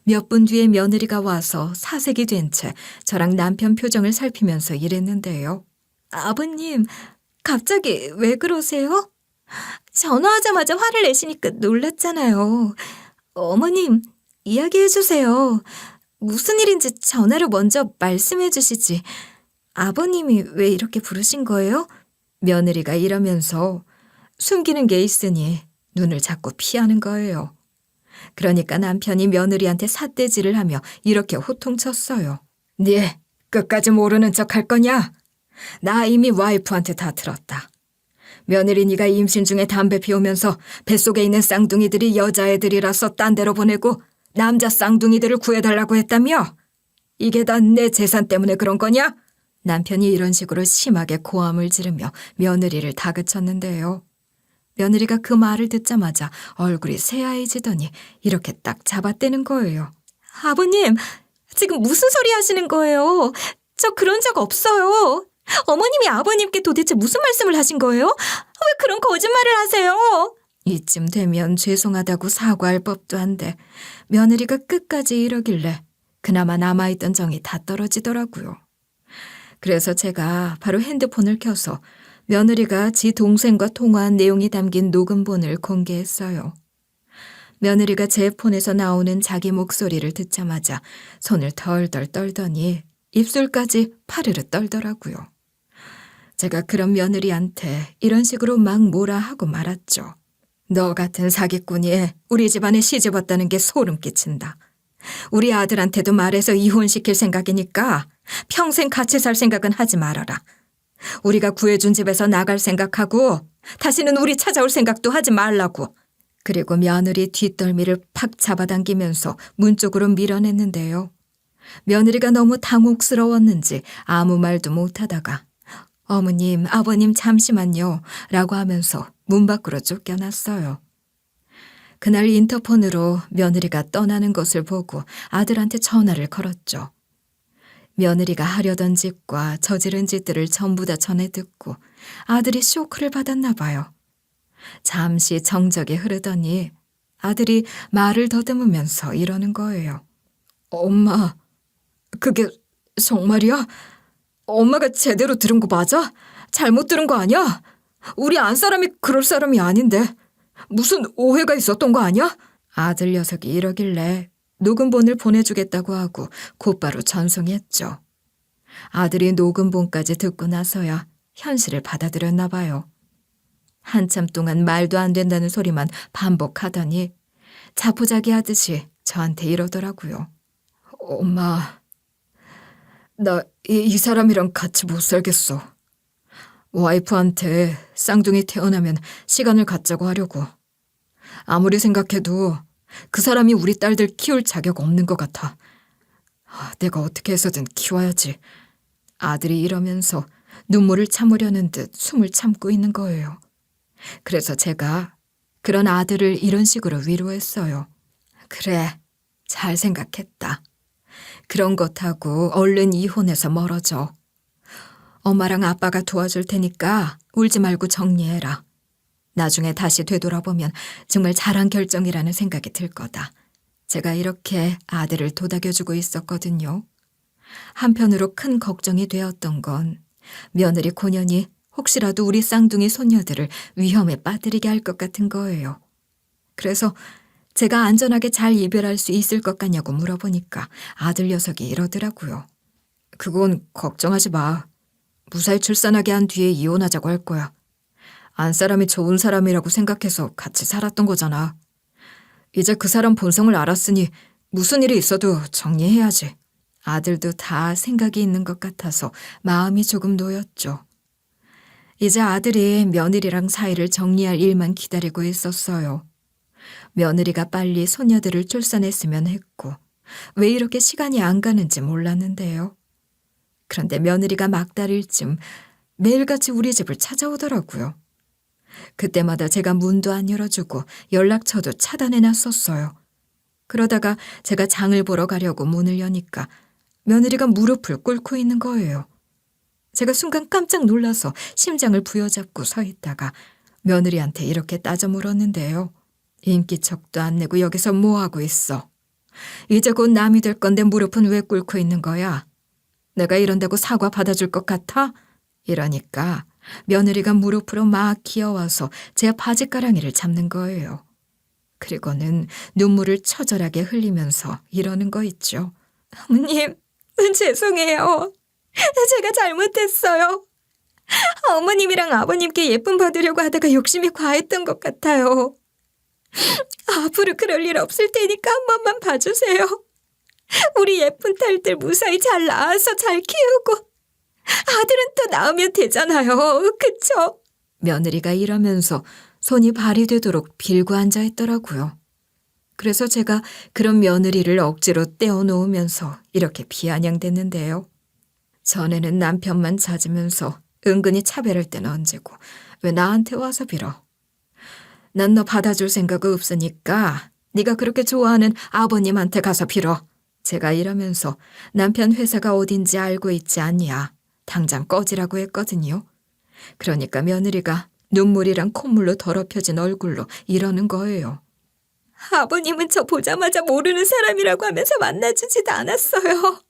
몇 분 뒤에 며느리가 와서 사색이 된 채 저랑 남편 표정을 살피면서 이랬는데요. 아버님, 갑자기 왜 그러세요? 전화하자마자 화를 내시니까 놀랐잖아요. 어머님, 이야기해 주세요. 무슨 일인지 전화로 먼저 말씀해 주시지. 아버님이 왜 이렇게 부르신 거예요? 며느리가 이러면서 숨기는 게 있으니 눈을 자꾸 피하는 거예요. 그러니까 남편이 며느리한테 삿대질을 하며 이렇게 호통쳤어요. 네, 끝까지 모르는 척 할 거냐? 나 이미 와이프한테 다 들었다. 며느리 네가 임신 중에 담배 피우면서 뱃속에 있는 쌍둥이들이 여자애들이라서 딴 데로 보내고 남자 쌍둥이들을 구해달라고 했다며? 이게 다 내 재산 때문에 그런 거냐? 남편이 이런 식으로 심하게 고함을 지르며 며느리를 다그쳤는데요. 며느리가 그 말을 듣자마자 얼굴이 새하얘지더니 이렇게 딱 잡아떼는 거예요. 아버님, 지금 무슨 소리 하시는 거예요? 저 그런 적 없어요. 어머님이 아버님께 도대체 무슨 말씀을 하신 거예요? 왜 그런 거짓말을 하세요? 이쯤 되면 죄송하다고 사과할 법도 한데 며느리가 끝까지 이러길래 그나마 남아있던 정이 다 떨어지더라고요. 그래서 제가 바로 핸드폰을 켜서 며느리가 지 동생과 통화한 내용이 담긴 녹음본을 공개했어요. 며느리가 제 폰에서 나오는 자기 목소리를 듣자마자 손을 덜덜 떨더니 입술까지 파르르 떨더라고요. 제가 그런 며느리한테 이런 식으로 막 뭐라 하고 말았죠. 너 같은 사기꾼이 우리 집안에 시집 왔다는 게 소름 끼친다. 우리 아들한테도 말해서 이혼시킬 생각이니까 평생 같이 살 생각은 하지 말아라. 우리가 구해준 집에서 나갈 생각하고 다시는 우리 찾아올 생각도 하지 말라고. 그리고 며느리 뒷덜미를 팍 잡아당기면서 문 쪽으로 밀어냈는데요. 며느리가 너무 당혹스러웠는지 아무 말도 못하다가 어머님, 아버님 잠시만요 라고 하면서 문 밖으로 쫓겨났어요. 그날 인터폰으로 며느리가 떠나는 것을 보고 아들한테 전화를 걸었죠. 며느리가 하려던 짓과 저지른 짓들을 전부 다 전해 듣고 아들이 쇼크를 받았나 봐요. 잠시 정적이 흐르더니 아들이 말을 더듬으면서 이러는 거예요. 엄마, 그게 정말이야? 엄마가 제대로 들은 거 맞아? 잘못 들은 거 아니야? 우리 안 사람이 그럴 사람이 아닌데 무슨 오해가 있었던 거 아니야? 아들 녀석이 이러길래 녹음본을 보내주겠다고 하고 곧바로 전송했죠. 아들이 녹음본까지 듣고 나서야 현실을 받아들였나 봐요. 한참 동안 말도 안 된다는 소리만 반복하더니 자포자기 하듯이 저한테 이러더라고요. 엄마, 나 이 사람이랑 같이 못 살겠어. 와이프한테 쌍둥이 태어나면 시간을 갖자고 하려고. 아무리 생각해도 그 사람이 우리 딸들 키울 자격 없는 것 같아. 내가 어떻게 해서든 키워야지. 아들이 이러면서 눈물을 참으려는 듯 숨을 참고 있는 거예요. 그래서 제가 그런 아들을 이런 식으로 위로했어요. 그래, 잘 생각했다. 그런 것하고 얼른 이혼해서 멀어져. 엄마랑 아빠가 도와줄 테니까 울지 말고 정리해라. 나중에 다시 되돌아보면 정말 잘한 결정이라는 생각이 들 거다. 제가 이렇게 아들을 도닥여주고 있었거든요. 한편으로 큰 걱정이 되었던 건 며느리 고년이 혹시라도 우리 쌍둥이 손녀들을 위험에 빠뜨리게 할 것 같은 거예요. 그래서 제가 안전하게 잘 이별할 수 있을 것 같냐고 물어보니까 아들 녀석이 이러더라고요. 그건 걱정하지 마. 무사히 출산하게 한 뒤에 이혼하자고 할 거야. 안사람이 좋은 사람이라고 생각해서 같이 살았던 거잖아. 이제 그 사람 본성을 알았으니 무슨 일이 있어도 정리해야지. 아들도 다 생각이 있는 것 같아서 마음이 조금 놓였죠. 이제 아들이 며느리랑 사이를 정리할 일만 기다리고 있었어요. 며느리가 빨리 손녀들을 출산했으면 했고 왜 이렇게 시간이 안 가는지 몰랐는데요. 그런데 며느리가 막달일 쯤 매일같이 우리 집을 찾아오더라고요. 그때마다 제가 문도 안 열어주고 연락처도 차단해놨었어요. 그러다가 제가 장을 보러 가려고 문을 여니까 며느리가 무릎을 꿇고 있는 거예요. 제가 순간 깜짝 놀라서 심장을 부여잡고 서 있다가 며느리한테 이렇게 따져 물었는데요. 인기척도 안 내고 여기서 뭐하고 있어? 이제 곧 남이 될 건데 무릎은 왜 꿇고 있는 거야? 내가 이런다고 사과 받아줄 것 같아? 이러니까 며느리가 무릎으로 막 기어와서 제 바지가랑이를 잡는 거예요. 그리고는 눈물을 처절하게 흘리면서 이러는 거 있죠. 어머님, 죄송해요. 제가 잘못했어요. 어머님이랑 아버님께 예쁨 받으려고 하다가 욕심이 과했던 것 같아요. 앞으로 그럴 일 없을 테니까 한 번만 봐주세요. 우리 예쁜 딸들 무사히 잘 낳아서 잘 키우고 아들은 또 낳으면 되잖아요. 그쵸? 며느리가 이러면서 손이 발이 되도록 빌고 앉아 있더라고요. 그래서 제가 그런 며느리를 억지로 떼어놓으면서 이렇게 비아냥댔는데요. 전에는 남편만 찾으면서 은근히 차별할 때는 언제고 왜 나한테 와서 빌어? 난 너 받아줄 생각 없으니까 네가 그렇게 좋아하는 아버님한테 가서 빌어. 제가 이러면서 남편 회사가 어딘지 알고 있지 않냐. 당장 꺼지라고 했거든요. 그러니까 며느리가 눈물이랑 콧물로 더럽혀진 얼굴로 이러는 거예요. 아버님은 저 보자마자 모르는 사람이라고 하면서 만나주지도 않았어요.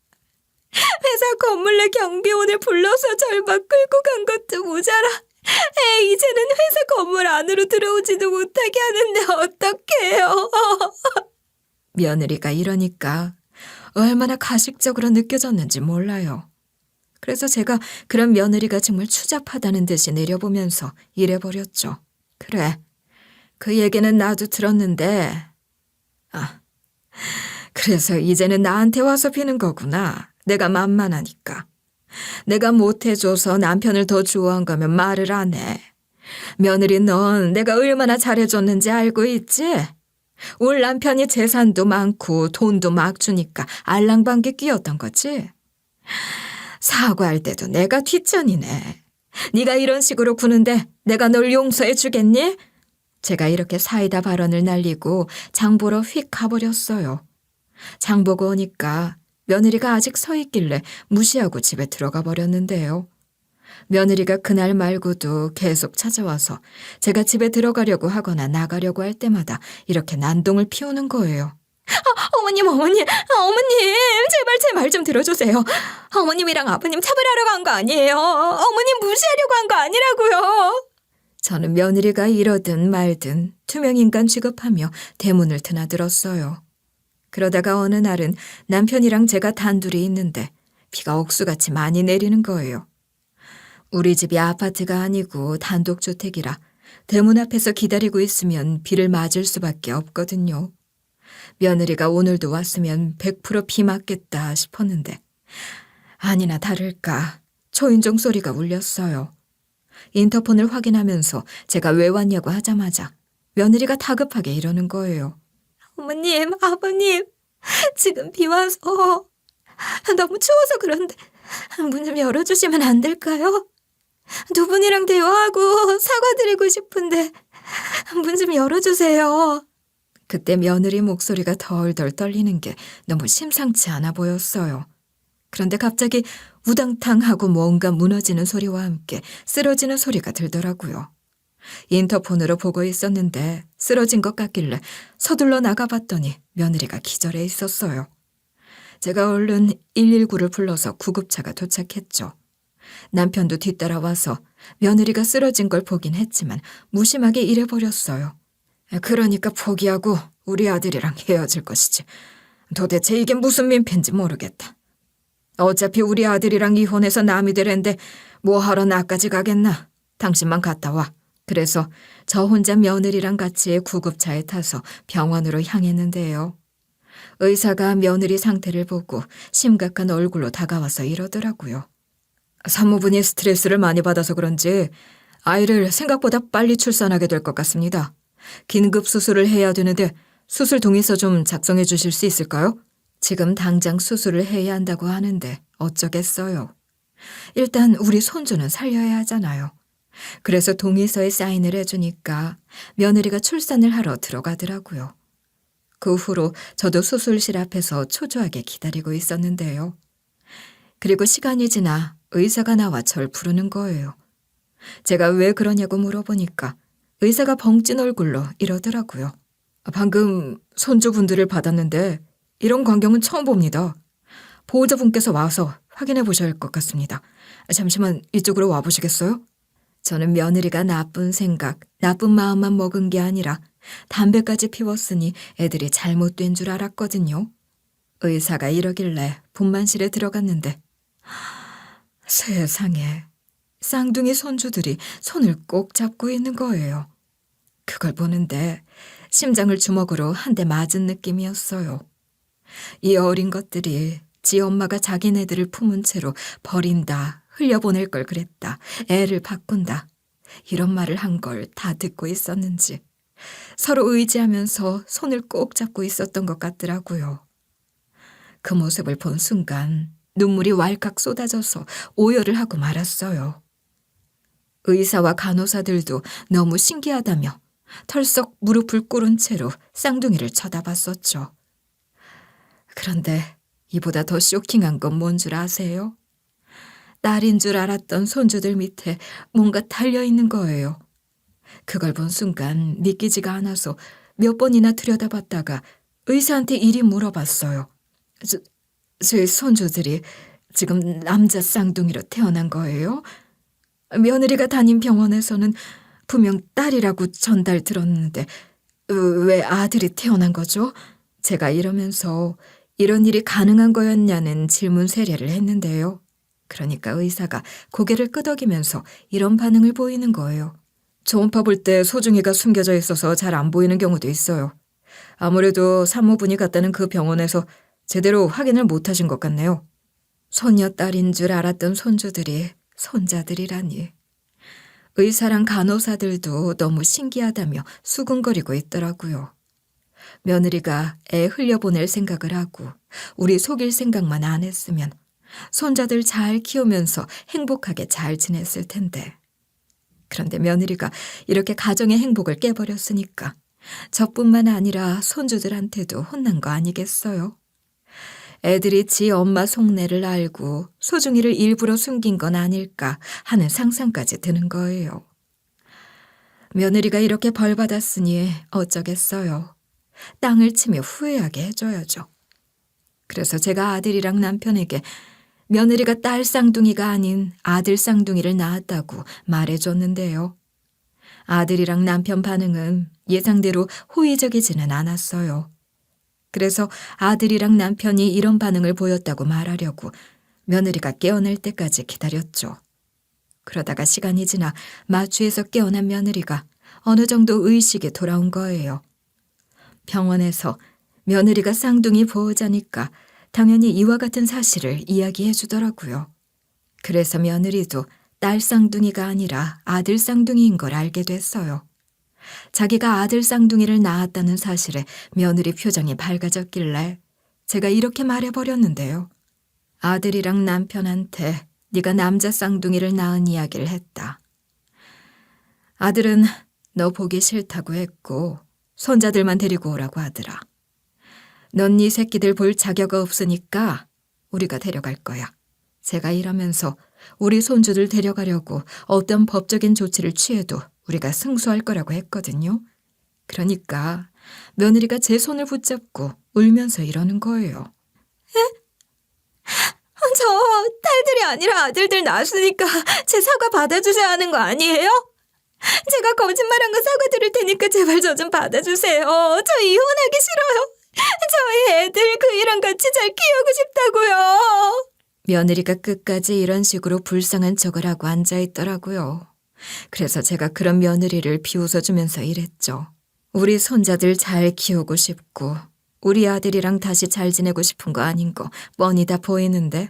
회사 건물 내 경비원을 불러서 절 막 끌고 간 것도 모자라 이제는 회사 건물 안으로 들어오지도 못하게 하는데 어떡해요. 며느리가 이러니까 얼마나 가식적으로 느껴졌는지 몰라요. 그래서 제가 그런 며느리가 정말 추잡하다는 듯이 내려보면서 이래버렸죠. 그래, 그 얘기는 나도 들었는데 그래서 이제는 나한테 와서 비는 거구나. 내가 만만하니까. 내가 못해줘서 남편을 더 좋아한 거면 말을 안 해. 며느리 넌 내가 얼마나 잘해줬는지 알고 있지? 올 남편이 재산도 많고 돈도 막 주니까 알랑방귀 끼었던 거지? 사과할 때도 내가 뒷전이네. 네가 이런 식으로 구는데 내가 널 용서해 주겠니? 제가 이렇게 사이다 발언을 날리고 장 보러 휙 가버렸어요. 장 보고 오니까 며느리가 아직 서 있길래 무시하고 집에 들어가 버렸는데요. 며느리가 그날 말고도 계속 찾아와서 제가 집에 들어가려고 하거나 나가려고 할 때마다 이렇게 난동을 피우는 거예요. 어머님, 제발 제 말 좀 들어주세요. 어머님이랑 아버님 차별하려고 한 거 아니에요. 어머님 무시하려고 한 거 아니라고요. 저는 며느리가 이러든 말든 투명인간 취급하며 대문을 드나들었어요. 그러다가 어느 날은 남편이랑 제가 단둘이 있는데 비가 억수같이 많이 내리는 거예요. 우리 집이 아파트가 아니고 단독주택이라 대문 앞에서 기다리고 있으면 비를 맞을 수밖에 없거든요. 며느리가 오늘도 왔으면 100% 비 맞겠다 싶었는데 아니나 다를까 초인종 소리가 울렸어요. 인터폰을 확인하면서 제가 왜 왔냐고 하자마자 며느리가 다급하게 이러는 거예요. 어머님, 아버님, 지금 비 와서 너무 추워서 그런데 문 좀 열어주시면 안 될까요? 두 분이랑 대화하고 사과드리고 싶은데 문 좀 열어주세요. 그때 며느리 목소리가 덜덜 떨리는 게 너무 심상치 않아 보였어요. 그런데 갑자기 우당탕 하고 뭔가 무너지는 소리와 함께 쓰러지는 소리가 들더라고요. 인터폰으로 보고 있었는데 쓰러진 것 같길래 서둘러 나가봤더니 며느리가 기절해 있었어요. 제가 얼른 119를 불러서 구급차가 도착했죠. 남편도 뒤따라와서 며느리가 쓰러진 걸 보긴 했지만 무심하게 이래버렸어요. 그러니까 포기하고 우리 아들이랑 헤어질 것이지. 도대체 이게 무슨 민폐인지 모르겠다. 어차피 우리 아들이랑 이혼해서 남이 되랜데 뭐하러 나까지 가겠나. 당신만 갔다 와. 그래서 저 혼자 며느리랑 같이 구급차에 타서 병원으로 향했는데요. 의사가 며느리 상태를 보고 심각한 얼굴로 다가와서 이러더라고요. 산모분이 스트레스를 많이 받아서 그런지 아이를 생각보다 빨리 출산하게 될 것 같습니다. 긴급 수술을 해야 되는데 수술 동의서 좀 작성해 주실 수 있을까요? 지금 당장 수술을 해야 한다고 하는데 어쩌겠어요. 일단 우리 손주는 살려야 하잖아요. 그래서 동의서에 사인을 해주니까 며느리가 출산을 하러 들어가더라고요. 그 후로 저도 수술실 앞에서 초조하게 기다리고 있었는데요. 그리고 시간이 지나 의사가 나와 절 부르는 거예요. 제가 왜 그러냐고 물어보니까 의사가 벙찐 얼굴로 이러더라고요. 방금 손주분들을 받았는데 이런 광경은 처음 봅니다. 보호자분께서 와서 확인해 보셔야 할 것 같습니다. 잠시만 이쪽으로 와보시겠어요? 저는 며느리가 나쁜 생각, 나쁜 마음만 먹은 게 아니라 담배까지 피웠으니 애들이 잘못된 줄 알았거든요. 의사가 이러길래 분만실에 들어갔는데 세상에 쌍둥이 손주들이 손을 꼭 잡고 있는 거예요. 그걸 보는데 심장을 주먹으로 한 대 맞은 느낌이었어요. 이 어린 것들이 지 엄마가 자기네들을 품은 채로 버린다, 흘려보낼 걸 그랬다, 애를 바꾼다 이런 말을 한 걸 다 듣고 있었는지 서로 의지하면서 손을 꼭 잡고 있었던 것 같더라고요. 그 모습을 본 순간 눈물이 왈칵 쏟아져서 오열을 하고 말았어요. 의사와 간호사들도 너무 신기하다며 털썩 무릎을 꿇은 채로 쌍둥이를 쳐다봤었죠. 그런데 이보다 더 쇼킹한 건 뭔 줄 아세요? 딸인 줄 알았던 손주들 밑에 뭔가 달려있는 거예요. 그걸 본 순간 믿기지가 않아서 몇 번이나 들여다봤다가 의사한테 이리 물어봤어요. 저희 손주들이 지금 남자 쌍둥이로 태어난 거예요? 며느리가 다닌 병원에서는 분명 딸이라고 전달 들었는데 왜 아들이 태어난 거죠? 제가 이러면서 이런 일이 가능한 거였냐는 질문 세례를 했는데요. 그러니까 의사가 고개를 끄덕이면서 이런 반응을 보이는 거예요. 초음파 볼 때 소중이가 숨겨져 있어서 잘 안 보이는 경우도 있어요. 아무래도 산모분이 갔다는 그 병원에서 제대로 확인을 못 하신 것 같네요. 손녀딸인 줄 알았던 손주들이 손자들이라니. 의사랑 간호사들도 너무 신기하다며 수군거리고 있더라고요. 며느리가 애 흘려보낼 생각을 하고 우리 속일 생각만 안 했으면 손자들 잘 키우면서 행복하게 잘 지냈을 텐데. 그런데 며느리가 이렇게 가정의 행복을 깨버렸으니까 저뿐만 아니라 손주들한테도 혼난 거 아니겠어요? 애들이 지 엄마 속내를 알고 소중이를 일부러 숨긴 건 아닐까 하는 상상까지 드는 거예요. 며느리가 이렇게 벌받았으니 어쩌겠어요. 땅을 치며 후회하게 해줘야죠. 그래서 제가 아들이랑 남편에게 며느리가 딸 쌍둥이가 아닌 아들 쌍둥이를 낳았다고 말해줬는데요. 아들이랑 남편 반응은 예상대로 호의적이지는 않았어요. 그래서 아들이랑 남편이 이런 반응을 보였다고 말하려고 며느리가 깨어날 때까지 기다렸죠. 그러다가 시간이 지나 마취에서 깨어난 며느리가 어느 정도 의식이 돌아온 거예요. 병원에서 며느리가 쌍둥이 보호자니까 당연히 이와 같은 사실을 이야기해 주더라고요. 그래서 며느리도 딸 쌍둥이가 아니라 아들 쌍둥이인 걸 알게 됐어요. 자기가 아들 쌍둥이를 낳았다는 사실에 며느리 표정이 밝아졌길래 제가 이렇게 말해버렸는데요. 아들이랑 남편한테 네가 남자 쌍둥이를 낳은 이야기를 했다. 아들은 너 보기 싫다고 했고 손자들만 데리고 오라고 하더라. 넌 네 새끼들 볼 자격 없으니까 우리가 데려갈 거야. 제가 일하면서 우리 손주들 데려가려고 어떤 법적인 조치를 취해도 우리가 승소할 거라고 했거든요. 그러니까 며느리가 제 손을 붙잡고 울면서 이러는 거예요. 저 딸들이 아니라 아들들 낳았으니까 제 사과 받아주셔야 하는 거 아니에요? 제가 거짓말한 거 사과 드릴 테니까 제발 저 좀 받아주세요. 저 이혼하기 싫어요. 저희 애들 그 이랑 같이 잘 키우고 싶다고요. 며느리가 끝까지 이런 식으로 불쌍한 척을 하고 앉아있더라고요. 그래서 제가 그런 며느리를 비웃어주면서 이랬죠. 우리 손자들 잘 키우고 싶고 우리 아들이랑 다시 잘 지내고 싶은 거 아닌 거 뻔히 다 보이는데.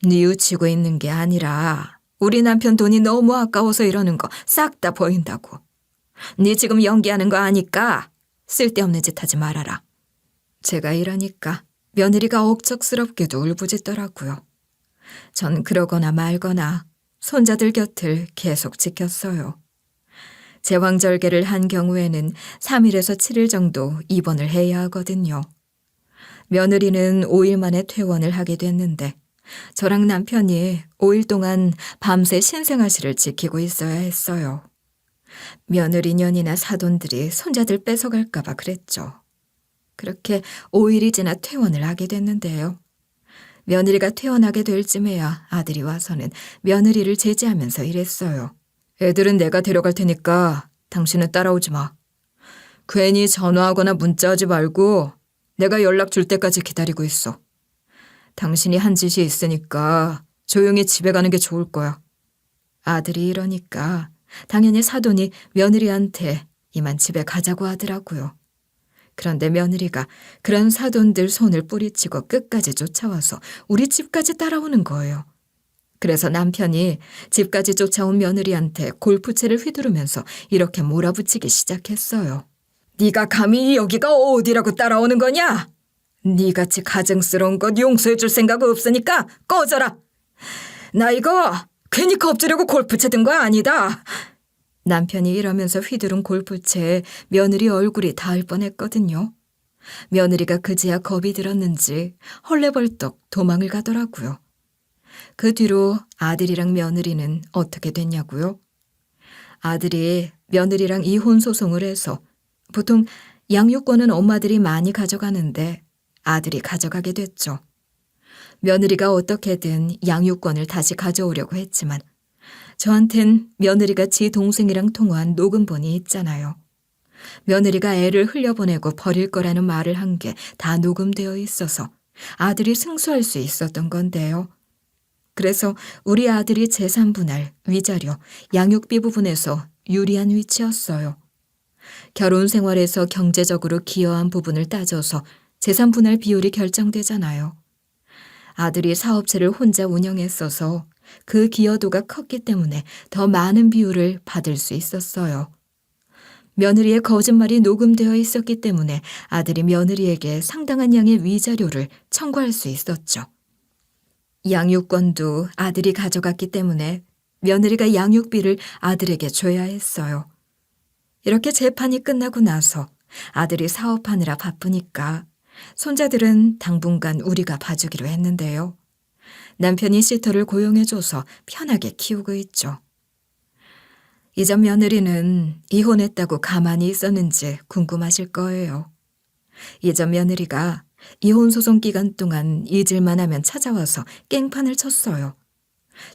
뉘우치고 있는 게 아니라 우리 남편 돈이 너무 아까워서 이러는 거 싹 다 보인다고. 네 지금 연기하는 거 아니까 쓸데없는 짓 하지 말아라. 제가 이러니까 며느리가 억척스럽게도 울부짖더라고요. 전 그러거나 말거나 손자들 곁을 계속 지켰어요. 제왕절개를 한 경우에는 3일에서 7일 정도 입원을 해야 하거든요. 며느리는 5일 만에 퇴원을 하게 됐는데 저랑 남편이 5일 동안 밤새 신생아실을 지키고 있어야 했어요. 며느리 년이나 사돈들이 손자들 뺏어갈까 봐 그랬죠. 그렇게 5일이 지나 퇴원을 하게 됐는데요. 며느리가 퇴원하게 될 쯤에야 아들이 와서는 며느리를 제지하면서 이랬어요. 애들은 내가 데려갈 테니까 당신은 따라오지 마. 괜히 전화하거나 문자하지 말고 내가 연락 줄 때까지 기다리고 있어. 당신이 한 짓이 있으니까 조용히 집에 가는 게 좋을 거야. 아들이 이러니까 당연히 사돈이 며느리한테 이만 집에 가자고 하더라고요. 그런데 며느리가 그런 사돈들 손을 뿌리치고 끝까지 쫓아와서 우리 집까지 따라오는 거예요. 그래서 남편이 집까지 쫓아온 며느리한테 골프채를 휘두르면서 이렇게 몰아붙이기 시작했어요. 네가 감히 여기가 어디라고 따라오는 거냐? 네같이 가증스러운 것 용서해 줄 생각 없으니까 꺼져라. 나 이거 괜히 겁주려고 골프채 든 거 아니다. 남편이 이러면서 휘두른 골프채에 며느리 얼굴이 닿을 뻔했거든요. 며느리가 그제야 겁이 들었는지 헐레벌떡 도망을 가더라고요. 그 뒤로 아들이랑 며느리는 어떻게 됐냐고요? 아들이 며느리랑 이혼 소송을 해서 보통 양육권은 엄마들이 많이 가져가는데 아들이 가져가게 됐죠. 며느리가 어떻게든 양육권을 다시 가져오려고 했지만 저한텐 며느리가 지 동생이랑 통화한 녹음본이 있잖아요. 며느리가 애를 흘려보내고 버릴 거라는 말을 한 게 다 녹음되어 있어서 아들이 승소할 수 있었던 건데요. 그래서 우리 아들이 재산 분할, 위자료, 양육비 부분에서 유리한 위치였어요. 결혼 생활에서 경제적으로 기여한 부분을 따져서 재산 분할 비율이 결정되잖아요. 아들이 사업체를 혼자 운영했어서 그 기여도가 컸기 때문에 더 많은 비율을 받을 수 있었어요. 며느리의 거짓말이 녹음되어 있었기 때문에 아들이 며느리에게 상당한 양의 위자료를 청구할 수 있었죠. 양육권도 아들이 가져갔기 때문에 며느리가 양육비를 아들에게 줘야 했어요. 이렇게 재판이 끝나고 나서 아들이 사업하느라 바쁘니까 손자들은 당분간 우리가 봐주기로 했는데요. 남편이 시터를 고용해줘서 편하게 키우고 있죠. 이전 며느리는 이혼했다고 가만히 있었는지 궁금하실 거예요. 이전 며느리가 이혼 소송 기간 동안 잊을만 하면 찾아와서 깽판을 쳤어요.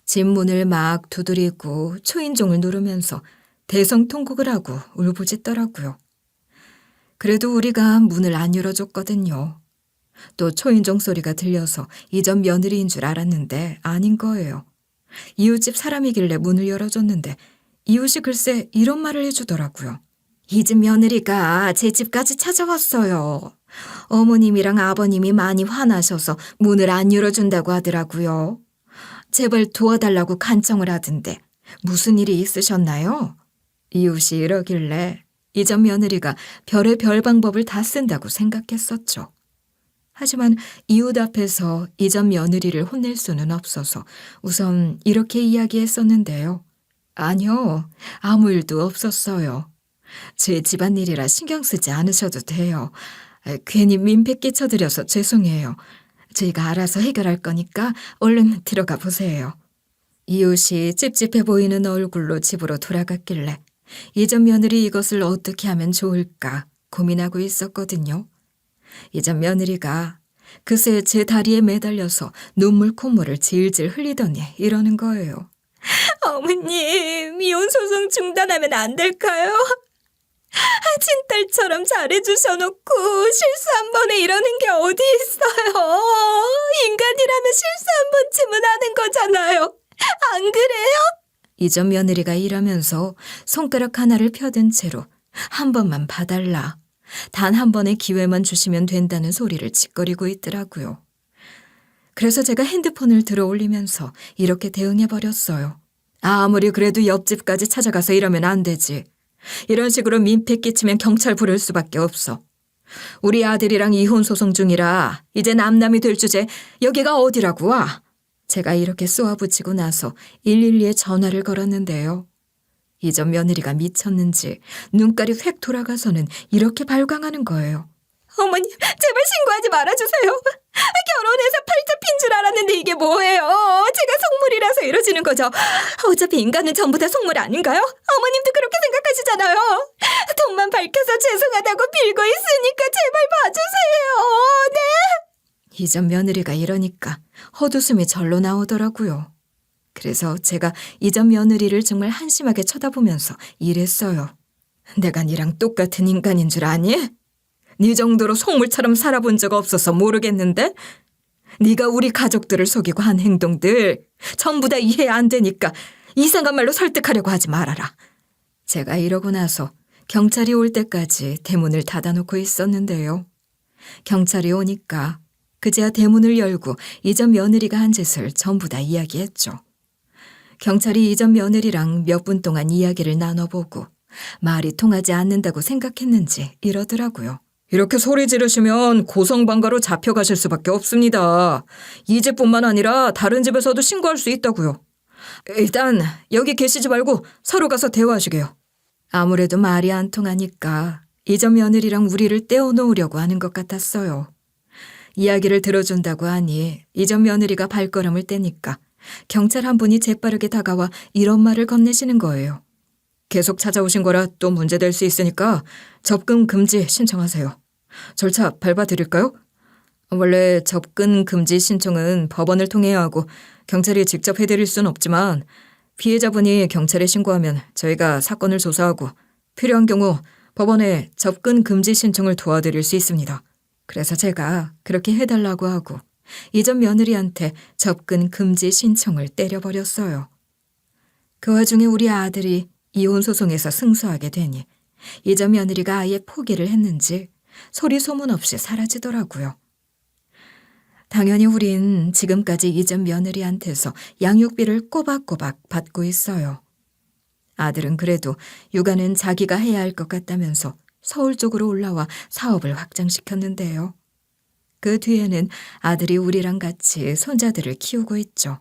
집 문을 막 두드리고 초인종을 누르면서 대성통곡을 하고 울부짖더라고요. 그래도 우리가 문을 안 열어줬거든요. 또 초인종 소리가 들려서 이전 며느리인 줄 알았는데 아닌 거예요. 이웃집 사람이길래 문을 열어줬는데 이웃이 글쎄 이런 말을 해주더라고요. 이 집 며느리가 제 집까지 찾아왔어요. 어머님이랑 아버님이 많이 화나셔서 문을 안 열어준다고 하더라고요. 제발 도와달라고 간청을 하던데 무슨 일이 있으셨나요? 이웃이 이러길래 이전 며느리가 별의별 방법을 다 쓴다고 생각했었죠. 하지만 이웃 앞에서 이전 며느리를 혼낼 수는 없어서 우선 이렇게 이야기했었는데요. 아니요, 아무 일도 없었어요. 제 집안일이라 신경 쓰지 않으셔도 돼요. 괜히 민폐 끼쳐드려서 죄송해요. 저희가 알아서 해결할 거니까 얼른 들어가 보세요. 이웃이 찝찝해 보이는 얼굴로 집으로 돌아갔길래 이전 며느리 이것을 어떻게 하면 좋을까 고민하고 있었거든요. 이전 며느리가 그새 제 다리에 매달려서 눈물 콧물을 질질 흘리더니 이러는 거예요. 어머님, 이혼 소송 중단하면 안 될까요? 친딸처럼 잘해주셔놓고 실수 한 번에 이러는 게 어디 있어요? 인간이라면 실수 한 번쯤은 하는 거잖아요. 안 그래요? 이전 며느리가 이러면서 손가락 하나를 펴든 채로 한 번만 봐달라. 단 한 번의 기회만 주시면 된다는 소리를 짓거리고 있더라고요. 그래서 제가 핸드폰을 들어 올리면서 이렇게 대응해버렸어요. 아무리 그래도 옆집까지 찾아가서 이러면 안 되지. 이런 식으로 민폐 끼치면 경찰 부를 수밖에 없어. 우리 아들이랑 이혼 소송 중이라 이제 남남이 될 주제 여기가 어디라고 와. 제가 이렇게 쏘아붙이고 나서 112에 전화를 걸었는데요. 이전 며느리가 미쳤는지 눈깔이 획 돌아가서는 이렇게 발광하는 거예요. 어머님, 제발 신고하지 말아주세요. 결혼해서 팔자 핀 줄 알았는데 이게 뭐예요? 제가 속물이라서 이러지는 거죠. 어차피 인간은 전부 다 속물 아닌가요? 어머님도 그렇게 생각하시잖아요. 돈만 밝혀서 죄송하다고 빌고 있으니까 제발 봐주세요. 네? 이전 며느리가 이러니까 헛웃음이 절로 나오더라고요. 그래서 제가 이전 며느리를 정말 한심하게 쳐다보면서 이랬어요. 내가 니랑 똑같은 인간인 줄 아니? 네 정도로 속물처럼 살아본 적 없어서 모르겠는데? 네가 우리 가족들을 속이고 한 행동들 전부 다 이해 안 되니까 이상한 말로 설득하려고 하지 말아라. 제가 이러고 나서 경찰이 올 때까지 대문을 닫아놓고 있었는데요. 경찰이 오니까 그제야 대문을 열고 이전 며느리가 한 짓을 전부 다 이야기했죠. 경찰이 이전 며느리랑 몇 분 동안 이야기를 나눠보고 말이 통하지 않는다고 생각했는지 이러더라고요. 이렇게 소리 지르시면 고성방가로 잡혀가실 수밖에 없습니다. 이 집뿐만 아니라 다른 집에서도 신고할 수 있다고요. 일단 여기 계시지 말고 서로 가서 대화하시게요. 아무래도 말이 안 통하니까 이전 며느리랑 우리를 떼어놓으려고 하는 것 같았어요. 이야기를 들어준다고 하니 이전 며느리가 발걸음을 떼니까 경찰 한 분이 재빠르게 다가와 이런 말을 건네시는 거예요. 계속 찾아오신 거라 또 문제될 수 있으니까 접근 금지 신청하세요. 절차 밟아드릴까요? 원래 접근 금지 신청은 법원을 통해야 하고 경찰이 직접 해드릴 순 없지만 피해자분이 경찰에 신고하면 저희가 사건을 조사하고 필요한 경우 법원에 접근 금지 신청을 도와드릴 수 있습니다. 그래서 제가 그렇게 해달라고 하고 이전 며느리한테 접근 금지 신청을 때려버렸어요. 그 와중에 우리 아들이 이혼 소송에서 승소하게 되니 이전 며느리가 아예 포기를 했는지 소리 소문 없이 사라지더라고요. 당연히 우린 지금까지 이전 며느리한테서 양육비를 꼬박꼬박 받고 있어요. 아들은 그래도 육아는 자기가 해야 할 것 같다면서 서울 쪽으로 올라와 사업을 확장시켰는데요. 그 뒤에는 아들이 우리랑 같이 손자들을 키우고 있죠.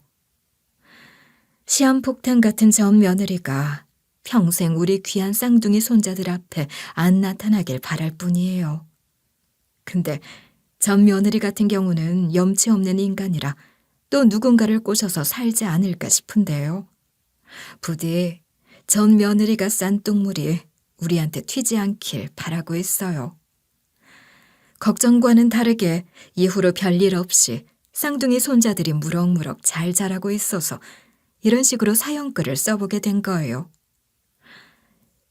시한폭탄 같은 전 며느리가 평생 우리 귀한 쌍둥이 손자들 앞에 안 나타나길 바랄 뿐이에요. 근데 전 며느리 같은 경우는 염치 없는 인간이라 또 누군가를 꼬셔서 살지 않을까 싶은데요. 부디 전 며느리가 싼 똥물이 우리한테 튀지 않길 바라고 있어요. 걱정과는 다르게 이후로 별일 없이 쌍둥이 손자들이 무럭무럭 잘 자라고 있어서 이런 식으로 사연글을 써보게 된 거예요.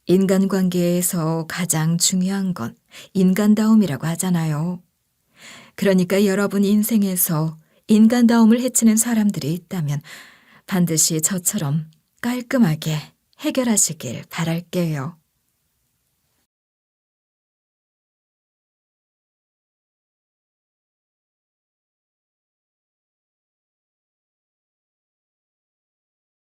인간관계에서 가장 중요한 건 인간다움이라고 하잖아요. 그러니까 여러분 인생에서 인간다움을 해치는 사람들이 있다면 반드시 저처럼 깔끔하게 해결하시길 바랄게요.